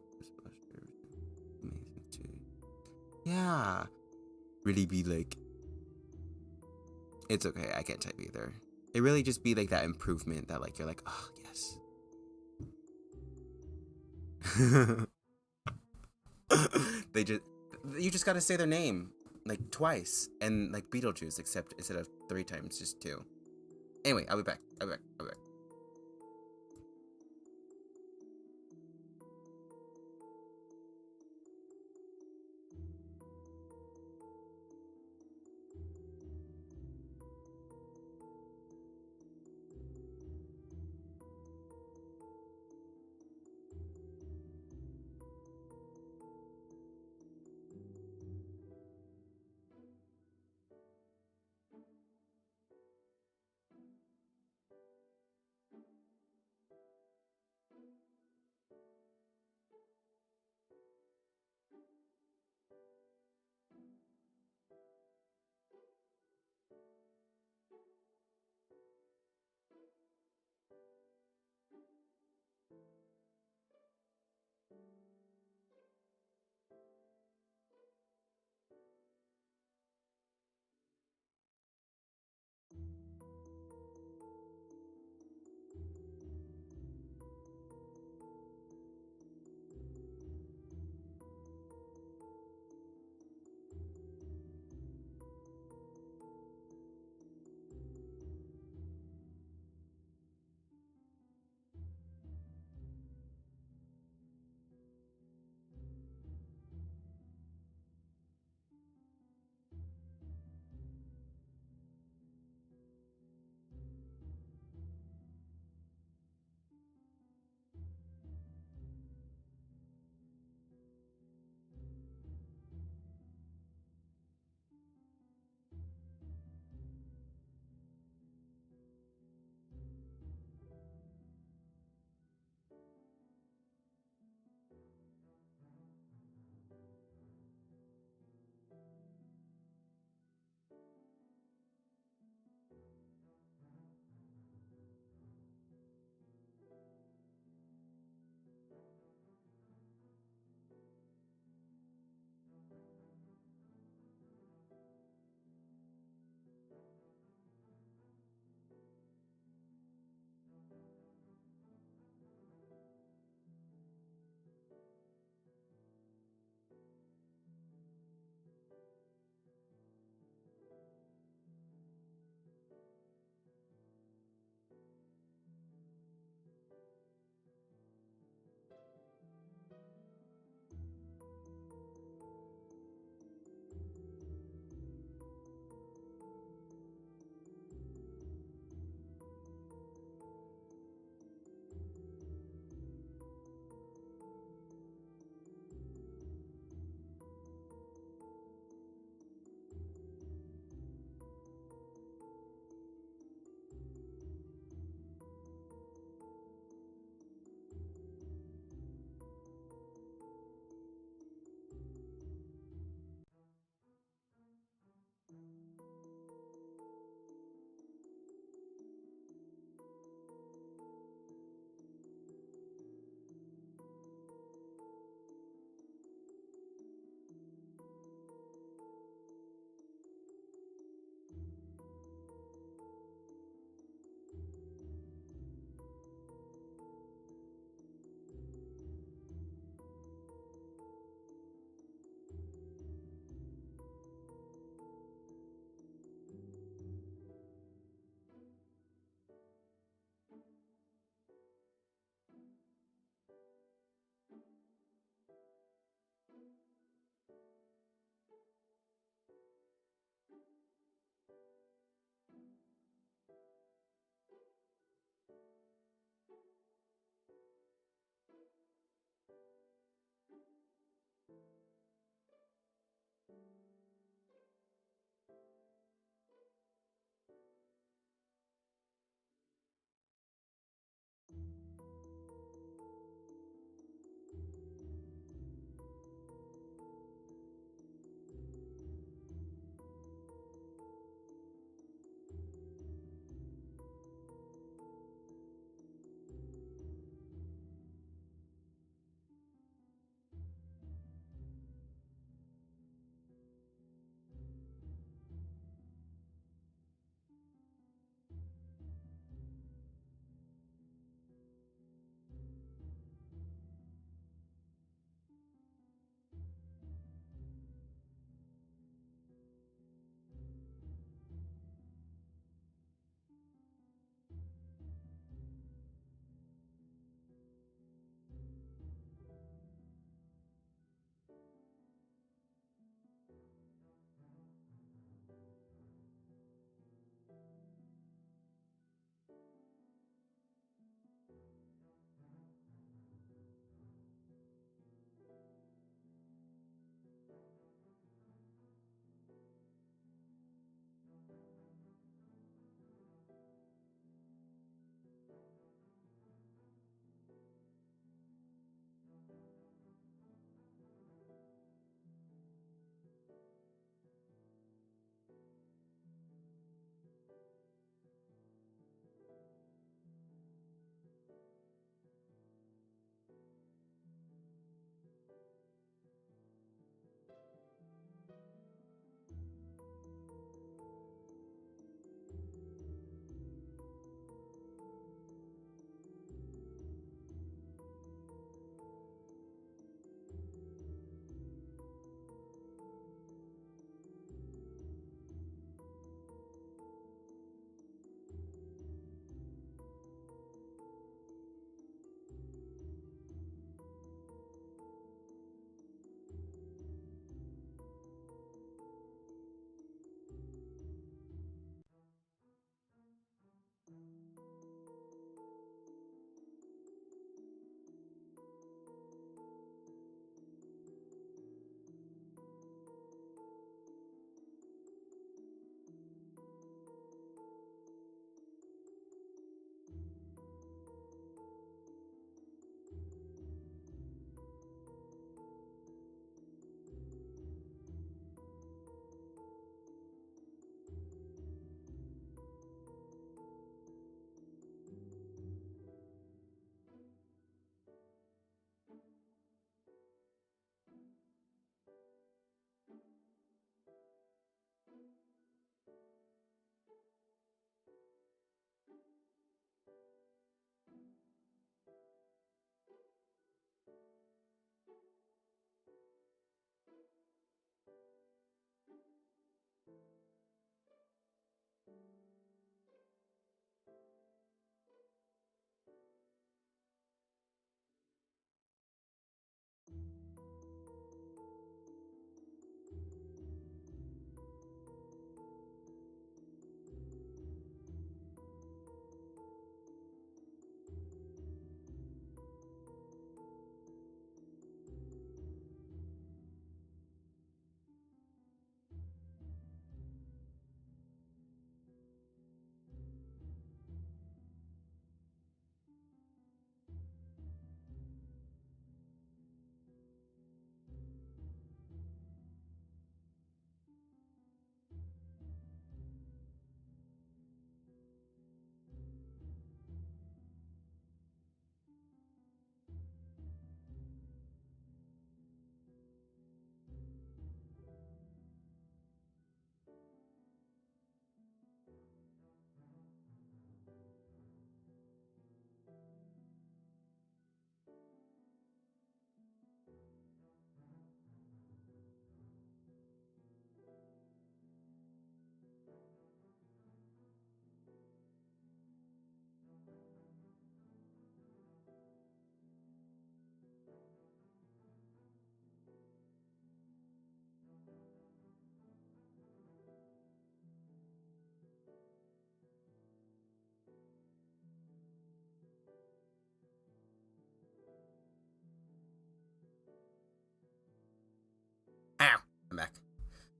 Amazing, too. Yeah. Really be, like, it's okay. I can't type either. It really just be, like, that improvement that, like, you're like, oh, yes. You just gotta say their name like twice and like Beetlejuice, except instead of 3 times, just 2. Anyway, I'll be back.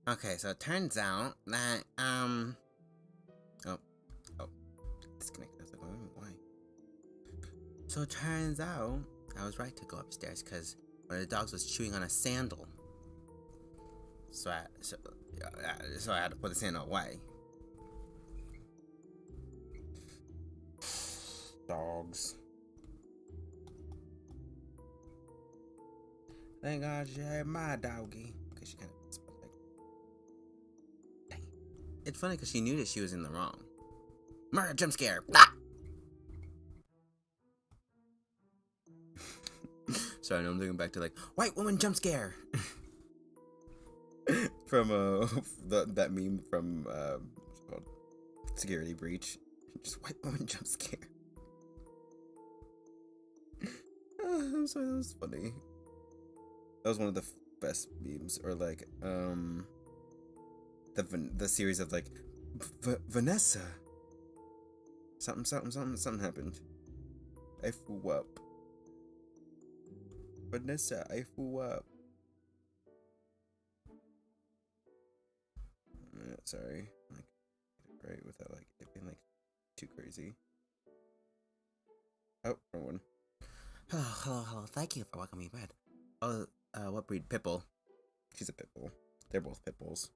Okay, so it turns out that, oh, disconnected. I was like, why? So it turns out I was right to go upstairs because one of the dogs was chewing on a sandal. So I had to put the sandal away. Dogs. Thank God she had my doggy. Because she kind of like, dang. It's funny because she knew that she was in the wrong. Murder jump scare. Ah! Sorry, no, I'm thinking back to like white woman jump scare from that meme from what's it called? Security Breach. Just white woman jump scare. I'm sorry, that was funny. That was one of the best memes, or like the series of like Vanessa. Something happened. I flew up. Vanessa, I flew up. Sorry, like right without like it being like too crazy. Oh, wrong one. Hello. Thank you for welcoming me to bed. Oh, what breed? Pitbull. She's a pitbull. They're both pitbulls.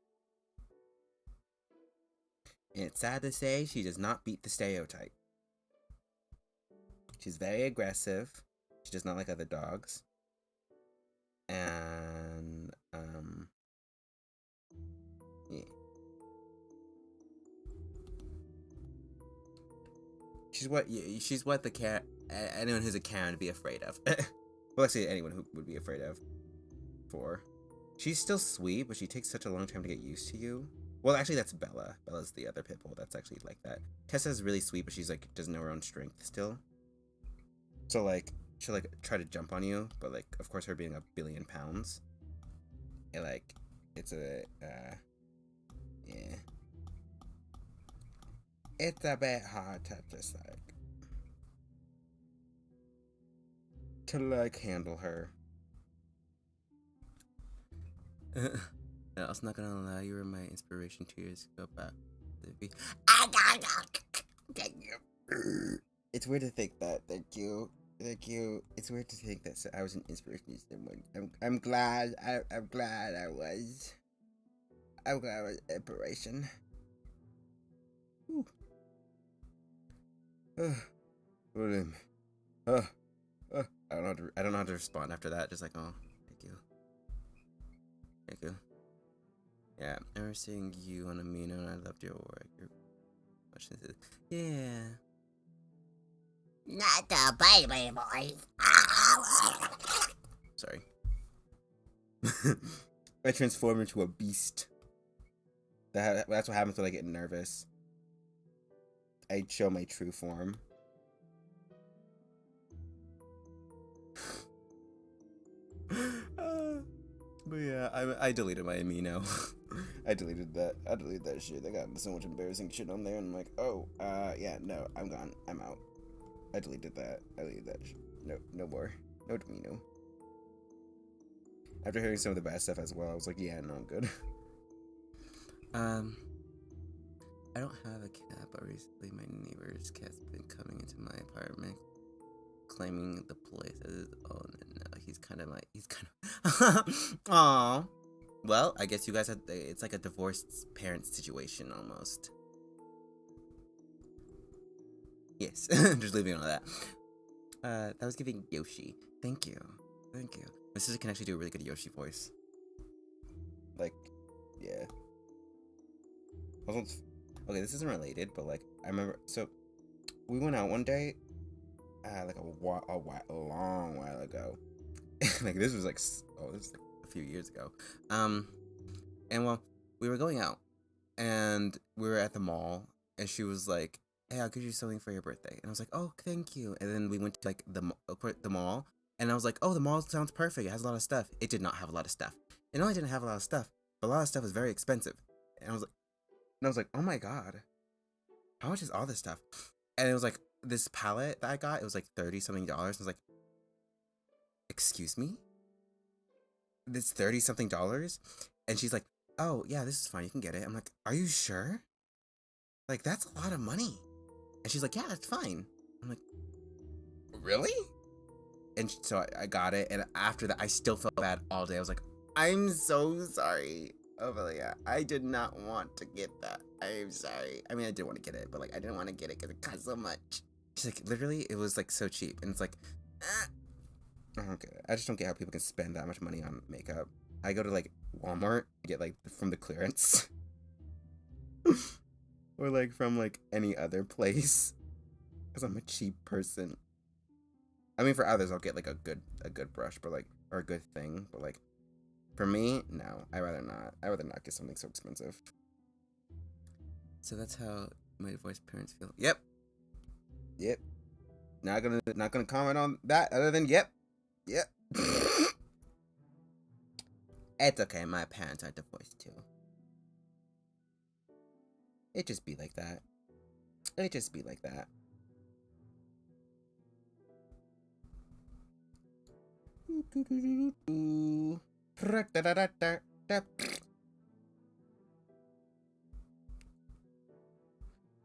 And it's sad to say she does not beat the stereotype. She's very aggressive. She does not like other dogs. And yeah. She's what the cat anyone who's a Karen would be afraid of. Well, actually anyone who would be afraid of. She's still sweet, but she takes such a long time to get used to you. Well, actually that's Bella. Bella's the other pitbull that's actually like that. Tessa's really sweet, but she's like doesn't know her own strength still. So like she'll like try to jump on you, but like of course her being 1 billion pounds, it like it's a yeah. It's a bit hard to just like handle her. I was not gonna lie, you were my inspiration 2 years ago, but thank you. It's weird to think that. Thank you. It's weird to think that I was an inspiration to someone. I'm glad. I'm glad I was. I'm glad I was inspiration. I don't know how to respond after that. Just like, oh, thank you. Yeah, I remember seeing you on Amino, and I loved your work. Yeah. Not the baby voice. Sorry. I transform into a beast. That's what happens when I get nervous. I show my true form. But yeah, I deleted my amino. I deleted that shit. I got so much embarrassing shit on there, and I'm like, oh, yeah, no, I'm gone. I'm out. I deleted that. Shit. No more. No amino. After hearing some of the bad stuff as well, I was like, yeah, no, I'm good. I don't have a cat, but recently my neighbor's cat's been coming into my apartment, claiming the place as his own, and now he's kind of Aww. Well, I guess you guys have, it's like a divorced parent situation almost. Yes, just leaving it on that. That was giving Yoshi. Thank you. My sister can actually do a really good Yoshi voice. Like, yeah. Okay, this isn't related, but like, I remember, so, we went out one day, like a long while ago. Like, this was like, oh, this was like a few years ago. And well, we were going out, and we were at the mall, and she was like, hey, I'll give you something for your birthday. And I was like, oh, thank you. And then we went to like the mall, and I was like, oh, the mall sounds perfect. It has a lot of stuff. It did not have a lot of stuff. It only didn't have a lot of stuff, but a lot of stuff was very expensive. And I was like, oh my God, how much is all this stuff? And it was like this palette that I got, it was like $30-something. I was like, excuse me? This $30-something? And she's like, oh, yeah, this is fine. You can get it. I'm like, are you sure? Like, that's a lot of money. And she's like, yeah, it's fine. I'm like, really? And so I got it. And after that, I still felt bad all day. I was like, I'm so sorry, Ophelia. I did not want to get that. I'm sorry. I mean, I did want to get it, but like, I didn't want to get it because it cost so much. She's like, literally, it was like so cheap. And it's like, I don't get it. I just don't get how people can spend that much money on makeup. I go to like Walmart, get like from the clearance. Or like from like any other place. Because I'm a cheap person. I mean, for others, I'll get like a good brush, but like, or a good thing. But like, for me, no. I'd rather not. I'd rather not get something so expensive. So that's how my voice parents feel. Yep. Yep. Not gonna comment on that other than yep. Yep. It's okay, my parents are divorced too. It just be like that. It just be like that.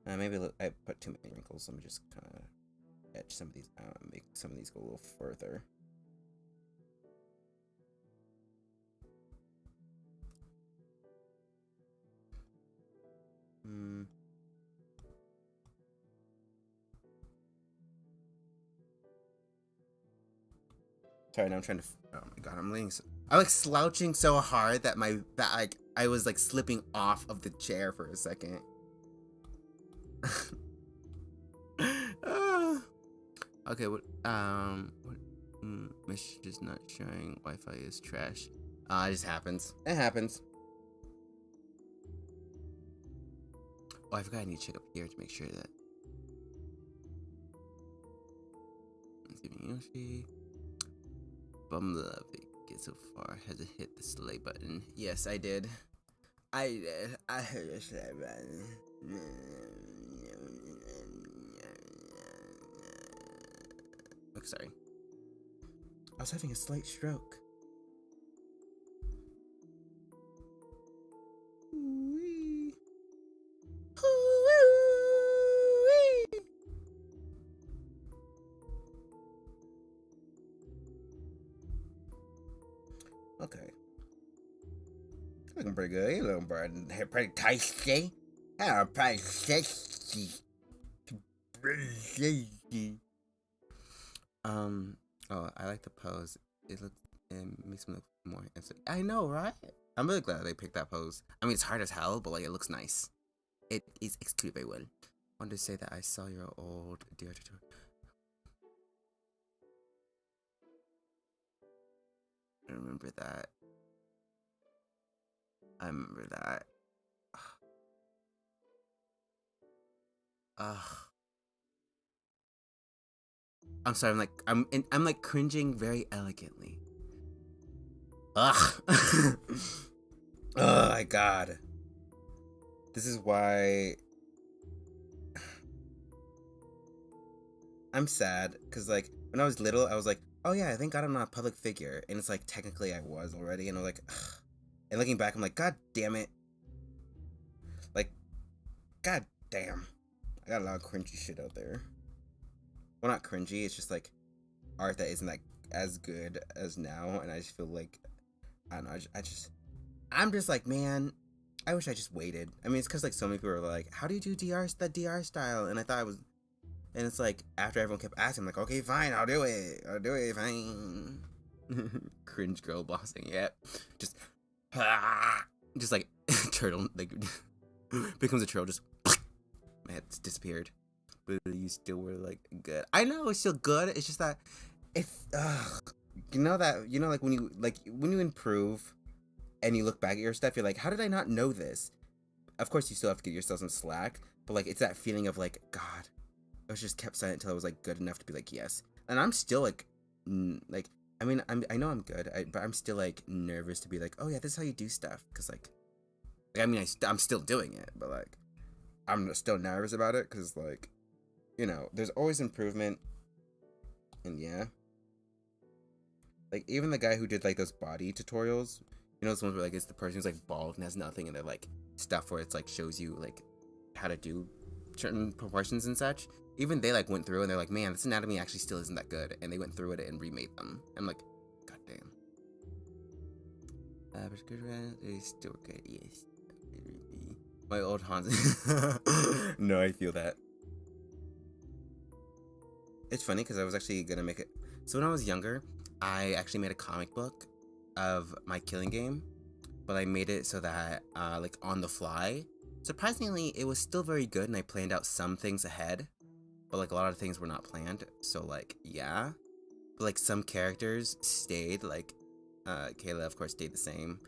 Maybe I put too many wrinkles. Let me just kind of etch some of these out and make some of these go a little further. Sorry, now I'm trying to. Oh my god, I'm like slouching so hard that I was like slipping off of the chair for a second. Okay, message is not showing. Wi-Fi is trash. It just happens. It happens. Oh, I forgot I need to check up here to make sure that. Yoshi. Bum love it. Get so far. Has it hit the slay button? Yes, I did. I did. I hit the slay button. Oh, sorry. I was having a slight stroke. Okay. Looking pretty good. You looking pretty tasty. Pretty tasty. Oh, I like the pose. It makes me look more instant. I know, right? I'm really glad they picked that pose. I mean, it's hard as hell, but like it looks nice. It is executed very well. I wanted to say that I saw your old DR tutorial. I remember that. I remember that. I'm sorry. I'm like cringing very elegantly. Ugh. Oh my god. This is why I'm sad, because like when I was little, I was like, oh yeah, thank God I'm not a public figure, and it's like technically I was already, and I'm like, ugh. And looking back, I'm like, god damn it. Like, god damn. I got a lot of cringy shit out there. Well, not cringy, it's just like art that isn't like as good as now, and I just feel like, I don't know, I'm just like, man, I wish I just waited. I mean, it's because like so many people are like, how do you do the DR style? And I thought I was, and it's like after everyone kept asking, I'm like, okay, fine, I'll do it, fine. Cringe girl bossing, yep. Just like turtle, like becomes a turtle, just my head's disappeared. But you still were like good. I know it's still good. It's just that it's like when you improve and you look back at your stuff, you're like, how did I not know this? Of course, you still have to give yourself some slack, but like it's that feeling of like, God, I was just kept silent until I was like good enough to be like yes. And I'm still like I mean, I know I'm good, but I'm still like nervous to be like, oh yeah, this is how you do stuff, because like I mean, I'm still doing it, but like I'm still nervous about it because like, you know, there's always improvement, and yeah, like even the guy who did like those body tutorials, You know those ones where like it's the person who's like bald and has nothing, and they're like stuff where it's like shows you like how to do certain proportions and such. Even they like went through and they're like, man, this anatomy actually still isn't that good, and they went through it and remade them. I'm like, god damn. Average good is still good, yes. My old Hans. No, I feel that. It's funny because I was actually gonna make it. So when I was younger, I actually made a comic book of my killing game, but I made it so that like on the fly. Surprisingly, it was still very good, and I planned out some things ahead, but like a lot of things were not planned. So like yeah, but like some characters stayed. Like Kayla, of course, stayed the same,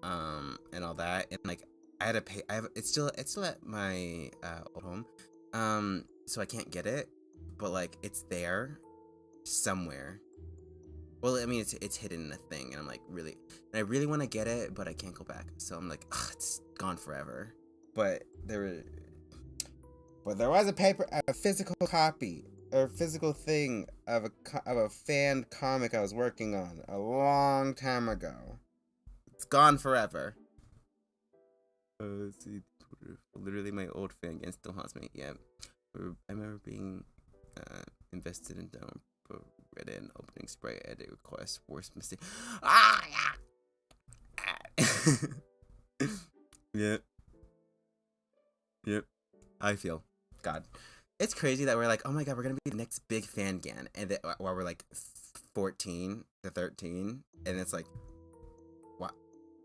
and all that, and like I had to pay. It's still at my old home, so I can't get it, but like it's there somewhere. Well, I mean, it's hidden in a thing, and I'm like and I really want to get it, but I can't go back. So I'm like, ugh, it's gone forever. But there was a physical copy or physical thing of a fan comic I was working on a long time ago. It's gone forever. Let's see, literally my old fan game still haunts me. Yeah, I remember being invested in them. Read an opening spray edit request worst mistake. Yep. I feel God. It's crazy that we're like, oh my god, we're gonna be the next big fan gan, and that while we're like 14 to 13, and it's like, what?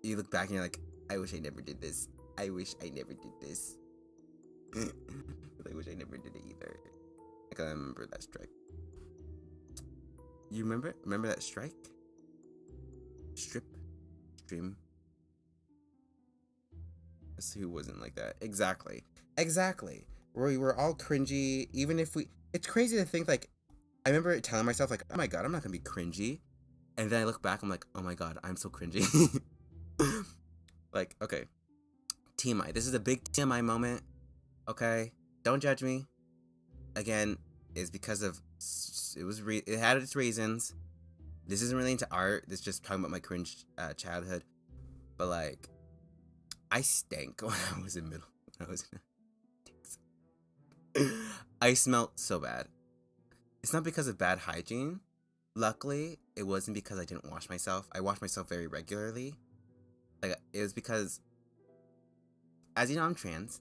You look back and you're like, I wish I never did this. I wish I never did this. I wish I never did it either. Like I remember that strike. You remember that strike? Stream. Let's see who wasn't like that. Exactly. We were all cringy, even if it's crazy to think, like, I remember telling myself, like, oh my god, I'm not gonna be cringy. And then I look back, I'm like, oh my god, I'm so cringy. Like, okay. TMI. This is a big TMI moment. Okay? Don't judge me. Again, it's because of it had its reasons. This isn't really into art. This is just talking about my cringe childhood. But like, I stank when I was in I smelled so bad. It's not because of bad hygiene. Luckily, it wasn't because I didn't wash myself. I wash myself very regularly. Like, it was because, as you know, I'm trans.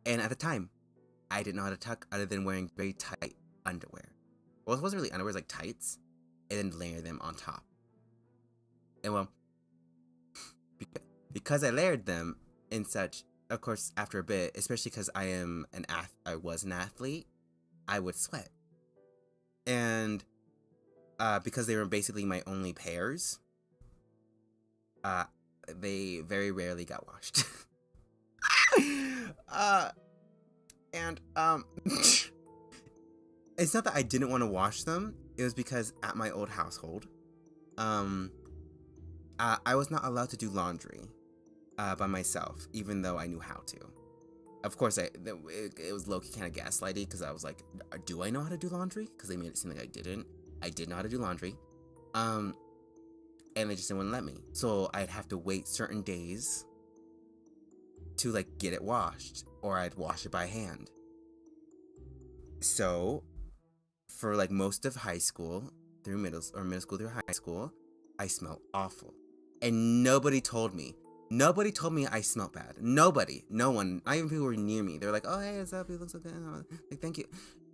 And at the time, I didn't know how to tuck other than wearing very tight underwear. Well, it wasn't really underwear, it was like tights, and then layer them on top. And well, because I layered them and such, of course, after a bit, especially because I was an athlete, I would sweat. And because they were basically my only pairs, they very rarely got washed. And it's not that I didn't want to wash them. It was because at my old household, I was not allowed to do laundry by myself, even though I knew how to. Of course, it was low-key kind of gaslighty, because I was like, do I know how to do laundry? Because they made it seem like I didn't. I did know how to do laundry. And they just didn't want to let me. So I'd have to wait certain days to like get it washed, or I'd wash it by hand. So for like most of high school through middle school through high school, I smelled awful. And nobody told me I smelled bad. Nobody. No one. Not even people who were near me. They were like, oh, hey, what's up? You look so good. Like, thank you.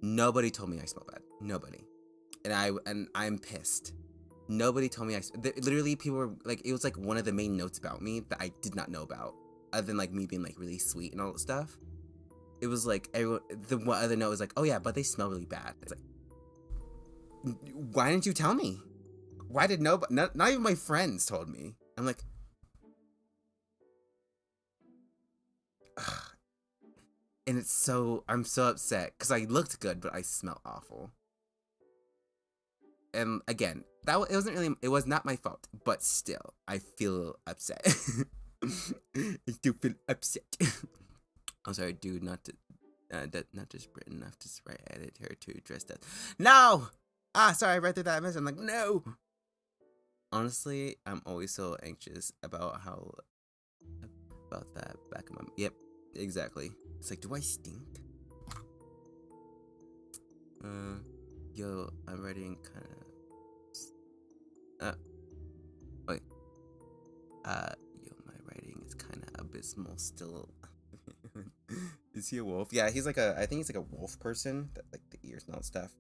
Nobody told me I smelled bad. Nobody. And I'm pissed. Nobody told me literally, people were like, it was like one of the main notes about me that I did not know about, other than like me being like really sweet and all that stuff. It was like, the one other note was like, oh yeah, but they smell really bad. It's like, why didn't you tell me? Why did nobody, not even my friends told me? I'm like, ugh. And I'm so upset, because I looked good, but I smell awful. And again, it was not my fault, but still, I feel upset. I still feel upset. I'm sorry, dude, not just Britain enough to write edit her to dress that. No! Sorry, I read through that message. I'm like, no! Honestly, I'm always so anxious about that back of my. Yep, exactly. It's like, do I stink? Yo, I'm writing kind of. Wait. Yo, my writing is kind of abysmal still. Is he a wolf? Yeah, he's like I think he's like a wolf person. That like the ears and all stuff.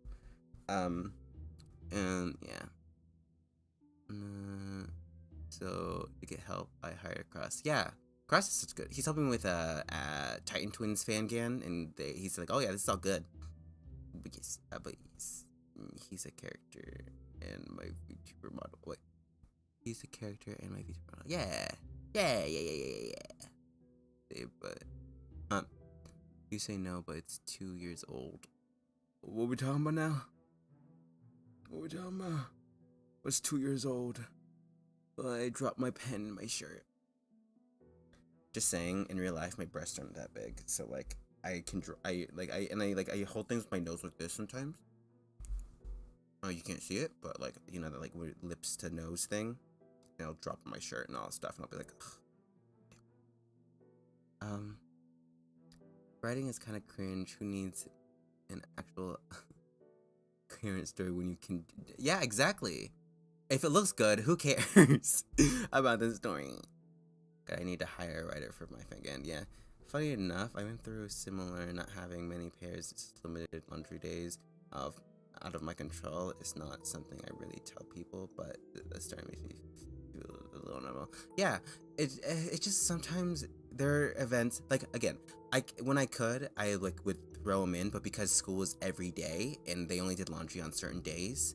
And yeah. So to get help, I hired Cross. Yeah, Cross is such good. He's helping with Titan Twins fan gan, and he's like, oh yeah, this is all good. But yes, he's a character and my VTuber model. Wait, he's a character and my VTuber model. Yeah. But you say no, but it's 2 years old. What we talking about now? What's 2 years old? I dropped my pen in my shirt. Just saying, in real life, my breasts aren't that big, so like I hold things with my nose like this sometimes. Oh, you can't see it, but like that like lips to nose thing, and I'll drop my shirt and all that stuff, and I'll be like, ugh. Writing is kind of cringe. Who needs an actual coherent story when you can? Yeah, exactly. If it looks good, who cares about the story? I need to hire a writer for my thing again. Yeah. Funny enough, I went through similar, not having many pairs, just limited laundry days of out of my control. It's not something I really tell people, but the story makes me feel a little normal. Yeah, it just sometimes there are events like again, when I could, I like would throw them in, but because school was every day and they only did laundry on certain days,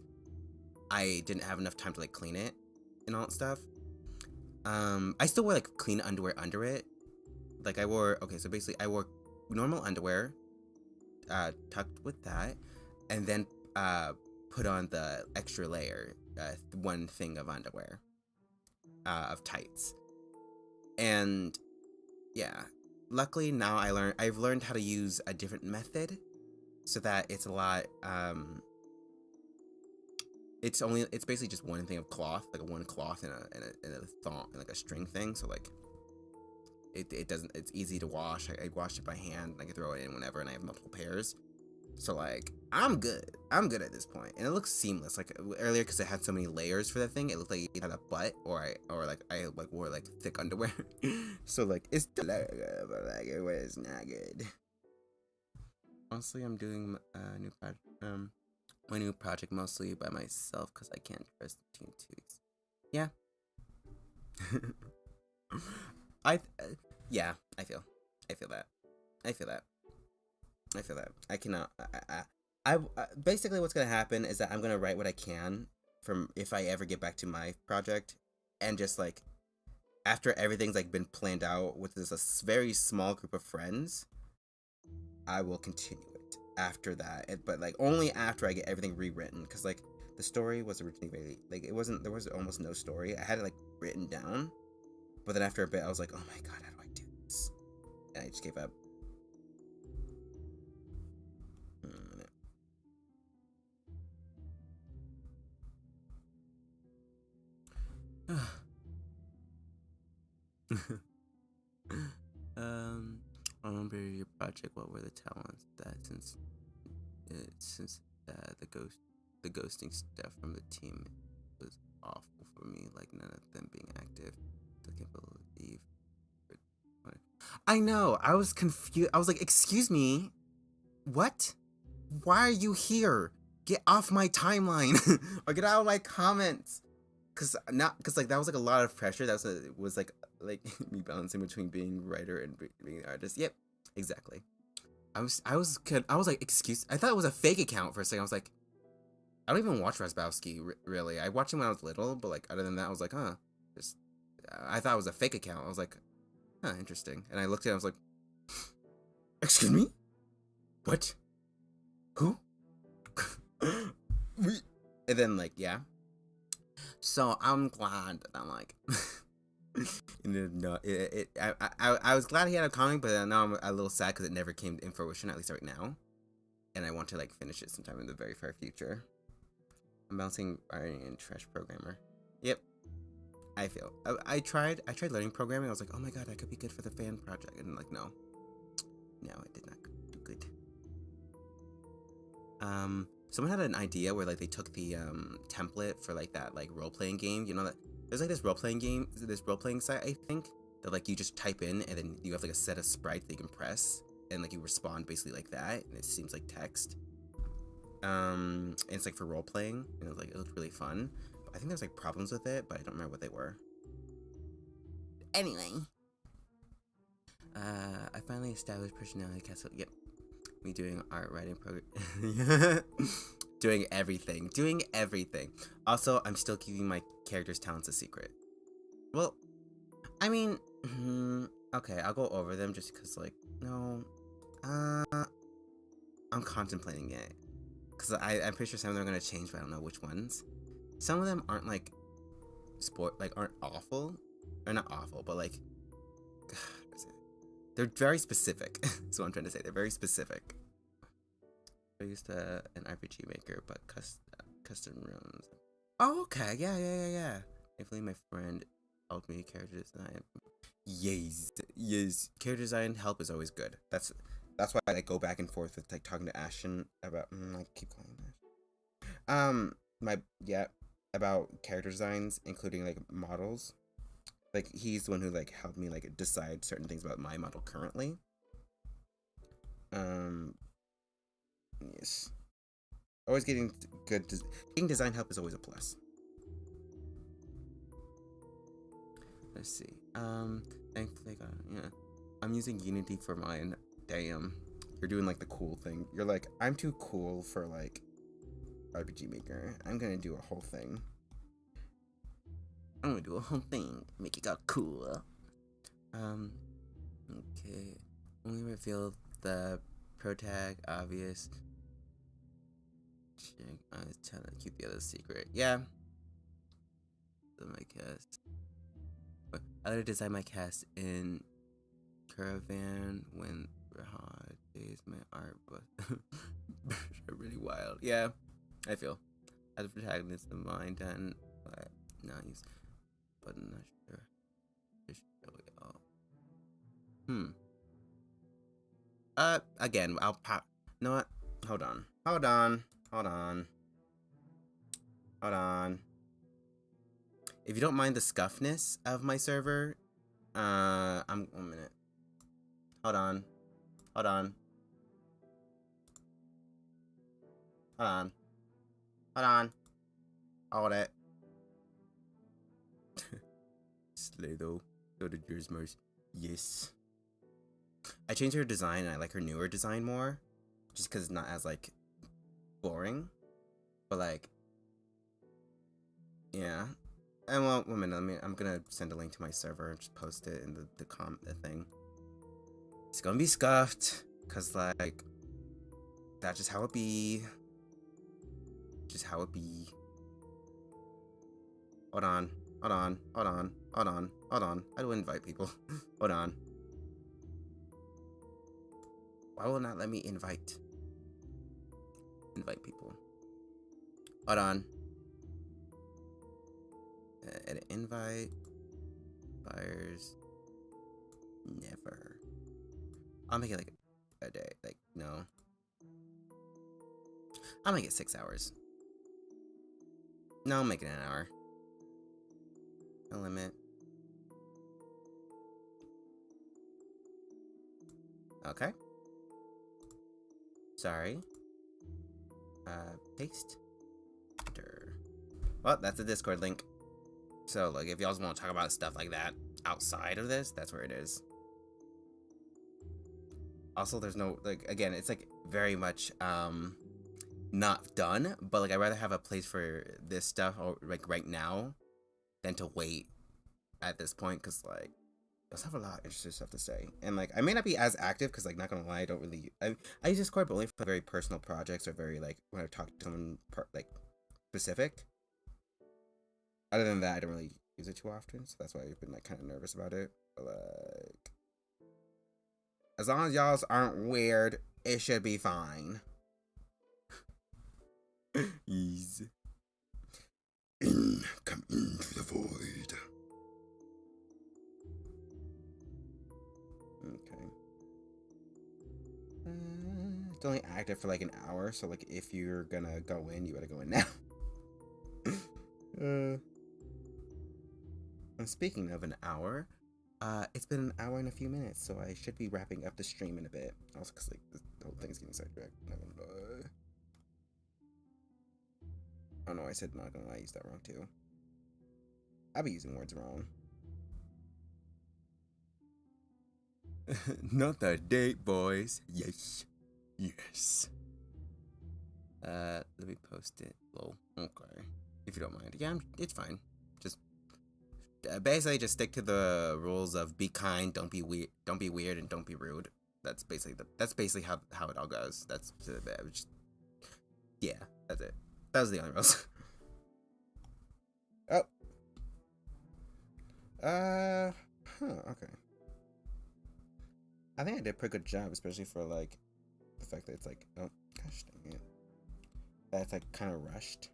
I didn't have enough time to like clean it and all that stuff. I still wear like clean underwear under it. Like I wore normal underwear, tucked with that, and then put on the extra layer, one thing of underwear, of tights. And yeah, luckily now I've learned how to use a different method, so that it's a lot. It's basically just one thing of cloth, like one cloth and a thong, like a string thing. So like it doesn't. It's easy to wash. I wash it by hand. I can throw it in whenever, and I have multiple pairs. So like I'm good. I'm good at this point, and it looks seamless. Like earlier, because it had so many layers for that thing, it looked like it had a butt, or I wore like thick underwear. So like it's but like it was not good. Honestly, I'm doing a new project. My new project mostly by myself because I can't trust the team 2 weeks. Yeah. Yeah, I feel that. I cannot. Basically, what's gonna happen is that I'm gonna write what I can from if I ever get back to my project, and just like after everything's like been planned out with this a very small group of friends, I will continue it after that. But like only after I get everything rewritten, because like the story was originally very like there was almost no story. I had it like written down, but then after a bit I was like, oh my god, how do I do this? And I just gave up. I remember your project. What were the talents that since the ghosting stuff from the team was awful for me. Like none of them being active. I can't believe. I know. I was confused. I was like, "Excuse me, what? Why are you here? Get off my timeline or get out of my comments." Cause like that was like a lot of pressure. That was like me balancing between being writer and being an artist. Yep, exactly. I was like, excuse. I thought it was a fake account for a second. I was like, I don't even watch Rasbowski really. I watched him when I was little, but like other than that, I was like, huh. Just I thought it was a fake account. I was like, huh, interesting. And I looked at it. I was like, excuse me, what? Who? And then like yeah. So I'm glad that I'm like. No, I was glad he had a comic, but now I'm a little sad because it never came in fruition, at least right now. And I want to like finish it sometime in the very far future. I'm bouncing writing and trash programmer. Yep. I feel. I tried learning programming. I was like, oh my god, that could be good for the fan project. And like, no, it did not do good. Someone had an idea where like they took the template for like that like role playing game. You know that there's like this role playing site I think that like you just type in and then you have like a set of sprites that you can press and like you respond basically like that and it seems like text. And it's like for role playing and it looked really fun. But I think there's like problems with it, but I don't remember what they were. Anyway, I finally established personality castle. Yep, me doing art writing program. doing everything. Also, I'm still keeping my character's talents a secret. Well, I mean, okay, I'll go over them just because, like, no, I'm contemplating it. Because I'm pretty sure some of them are going to change, but I don't know which ones. Some of them aren't, like, aren't awful. Or not awful, but, like, they're very specific. That's what I'm trying to say. They're very specific. I used an RPG maker, but custom rooms. Oh, okay. Yeah. Thankfully, my friend helped me character design. Yes. Character design help is always good. That's why I go back and forth with like talking to Ashton about. I keep calling him Ashton. About character designs, including like models. Like he's the one who like helped me like decide certain things about my model currently. Yes. Always getting getting design help is always a plus. Let's see. Thankfully, I'm using Unity for mine. Damn, you're doing like the cool thing. You're like, I'm too cool for like RPG Maker. I'm gonna do a whole thing. Make it got cool. Okay. Only reveal the protag obvious. I was trying to keep the other secret. Yeah. My cast. I later designed my cast in Caravan when hard days my art was really wild. Yeah, I feel. As a protagonist of mine done, but not used. But I'm not sure. Just show y'all. Again, I'll pop. You know what? Hold on. If you don't mind the scuffness of my server, I'm 1 minute. Hold on. Hold it. Slay though. Go to Jersmers. Yes. I changed her design and I like her newer design more. Just because it's not as like boring. But like, yeah. And well, 1 minute. I'm gonna send a link to my server and just post it in the thing. It's gonna be scuffed, cause like that's just how it be. Hold on. How do I invite people? Hold on. Why will it not let me invite people? Hold on. Edit invite. Buyers. Never. I'll make it like a day. Like, no. I'll make it 6 hours. No, I'll make it an hour. No limit. Okay. Sorry. Paste. Enter. Well, that's the Discord link. So, like, if y'all want to talk about stuff like that outside of this, that's where it is. Also, there's no, like, again, it's, like, very much, not done, but, like, I'd rather have a place for this stuff, or, like, right now, than to wait at this point, because, like, I just have a lot of interesting stuff to say. And, like, I may not be as active, because, like, not gonna lie, I use Discord, but only for very personal projects, or very, like, when I talk to someone, like, specific. Other than that, I don't really use it too often, so that's why I've been, like, kind of nervous about it. But, like, as long as y'all aren't weird, it should be fine. Ease. Come into the void. Okay. It's only active for like an hour, so like if you're gonna go in, you gotta go in now. And speaking of an hour, it's been an hour and a few minutes, so I should be wrapping up the stream in a bit. Also, because like the whole thing's getting sidetracked. Not gonna lie. Oh no, I said not gonna lie. I used that wrong too. I'll be using words wrong. Not that date, boys. Yes. Yes. Let me post it. Lol. Okay. If you don't mind. Yeah, it's fine. Just basically just stick to the rules of be kind, don't be weird, and don't be rude. That's basically how it all goes. That's just, yeah, that's it. That was the only rules. Oh. Okay. I think I did a pretty good job, especially for like the fact that it's like, oh gosh dang it, that's like kind of rushed.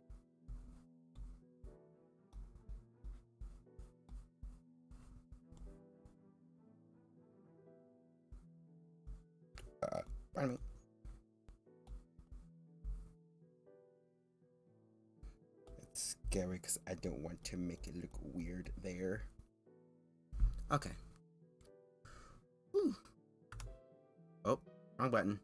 Pardon me. It's scary because I don't want to make it look weird there. Okay. Whew. Oh, wrong button.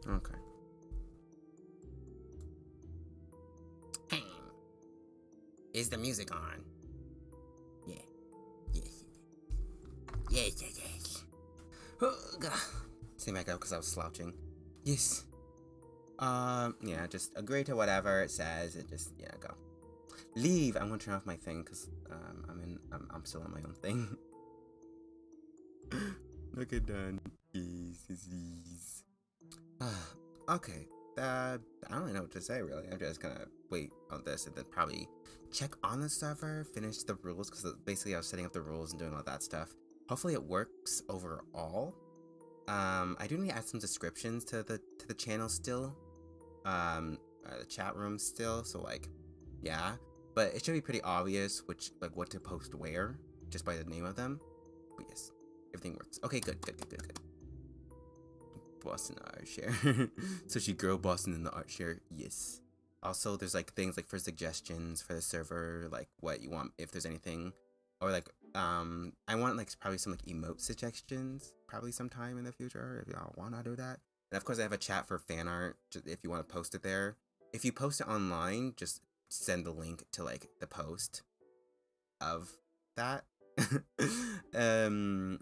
Okay. Is the music on? Yeah. Yes. Oh, God. See back up because I was slouching. Yes. Yeah, just agree to whatever it says. It just, yeah, go. Leave. I'm gonna turn off my thing because I'm still on my own thing. Okay, done. Yes. Okay. I don't really know what to say really. I'm just gonna wait on this and then probably check on the server, finish the rules because basically I was setting up the rules and doing all that stuff. Hopefully it works overall. I do need to add some descriptions to the channel still. The chat room still. So like, yeah. But it should be pretty obvious like what to post where, just by the name of them. But yes, everything works. Okay, good. Boston art share. So she girl Boston in the art share. Yes. Also, there's like things like for suggestions for the server, like what you want, if there's anything, or like I want like probably some like emote suggestions probably sometime in the future if y'all wanna do that. And of course, I have a chat for fan art if you want to post it there. If you post it online, just send the link to like the post of that.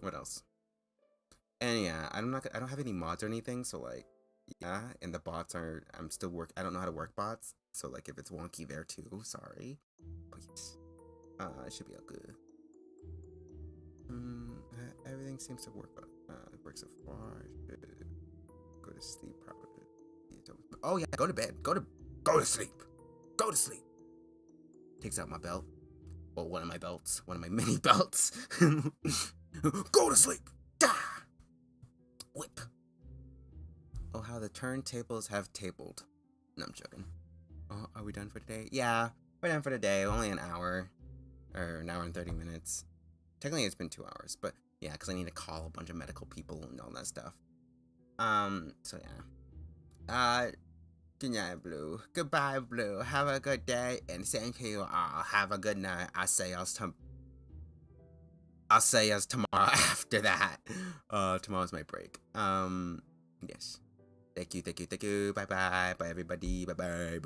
What else? And yeah, I don't have any mods or anything, so like, yeah, and the bots are, I don't know how to work bots, so like if it's wonky there too, sorry. But yes, it should be all good. Everything seems to work so far. I should go to sleep probably. Oh yeah, go to bed. Go to sleep. Go to sleep. Takes out my belt. Well, one of my belts. One of my mini belts. Go to sleep. Gah! Whip. Oh, how the turntables have tabled. No, I'm joking. Oh, are we done for today? Yeah, we're done for today. Only an hour. Or an hour and 30 minutes. Technically, it's been 2 hours. But yeah, because I need to call a bunch of medical people and all that stuff. So yeah. Good night, Blue. Goodbye, Blue. Have a good day, and thank you all. Have a good night. I'll say us tomorrow after that. Tomorrow's my break. Yes. Thank you. Bye, everybody. Bye.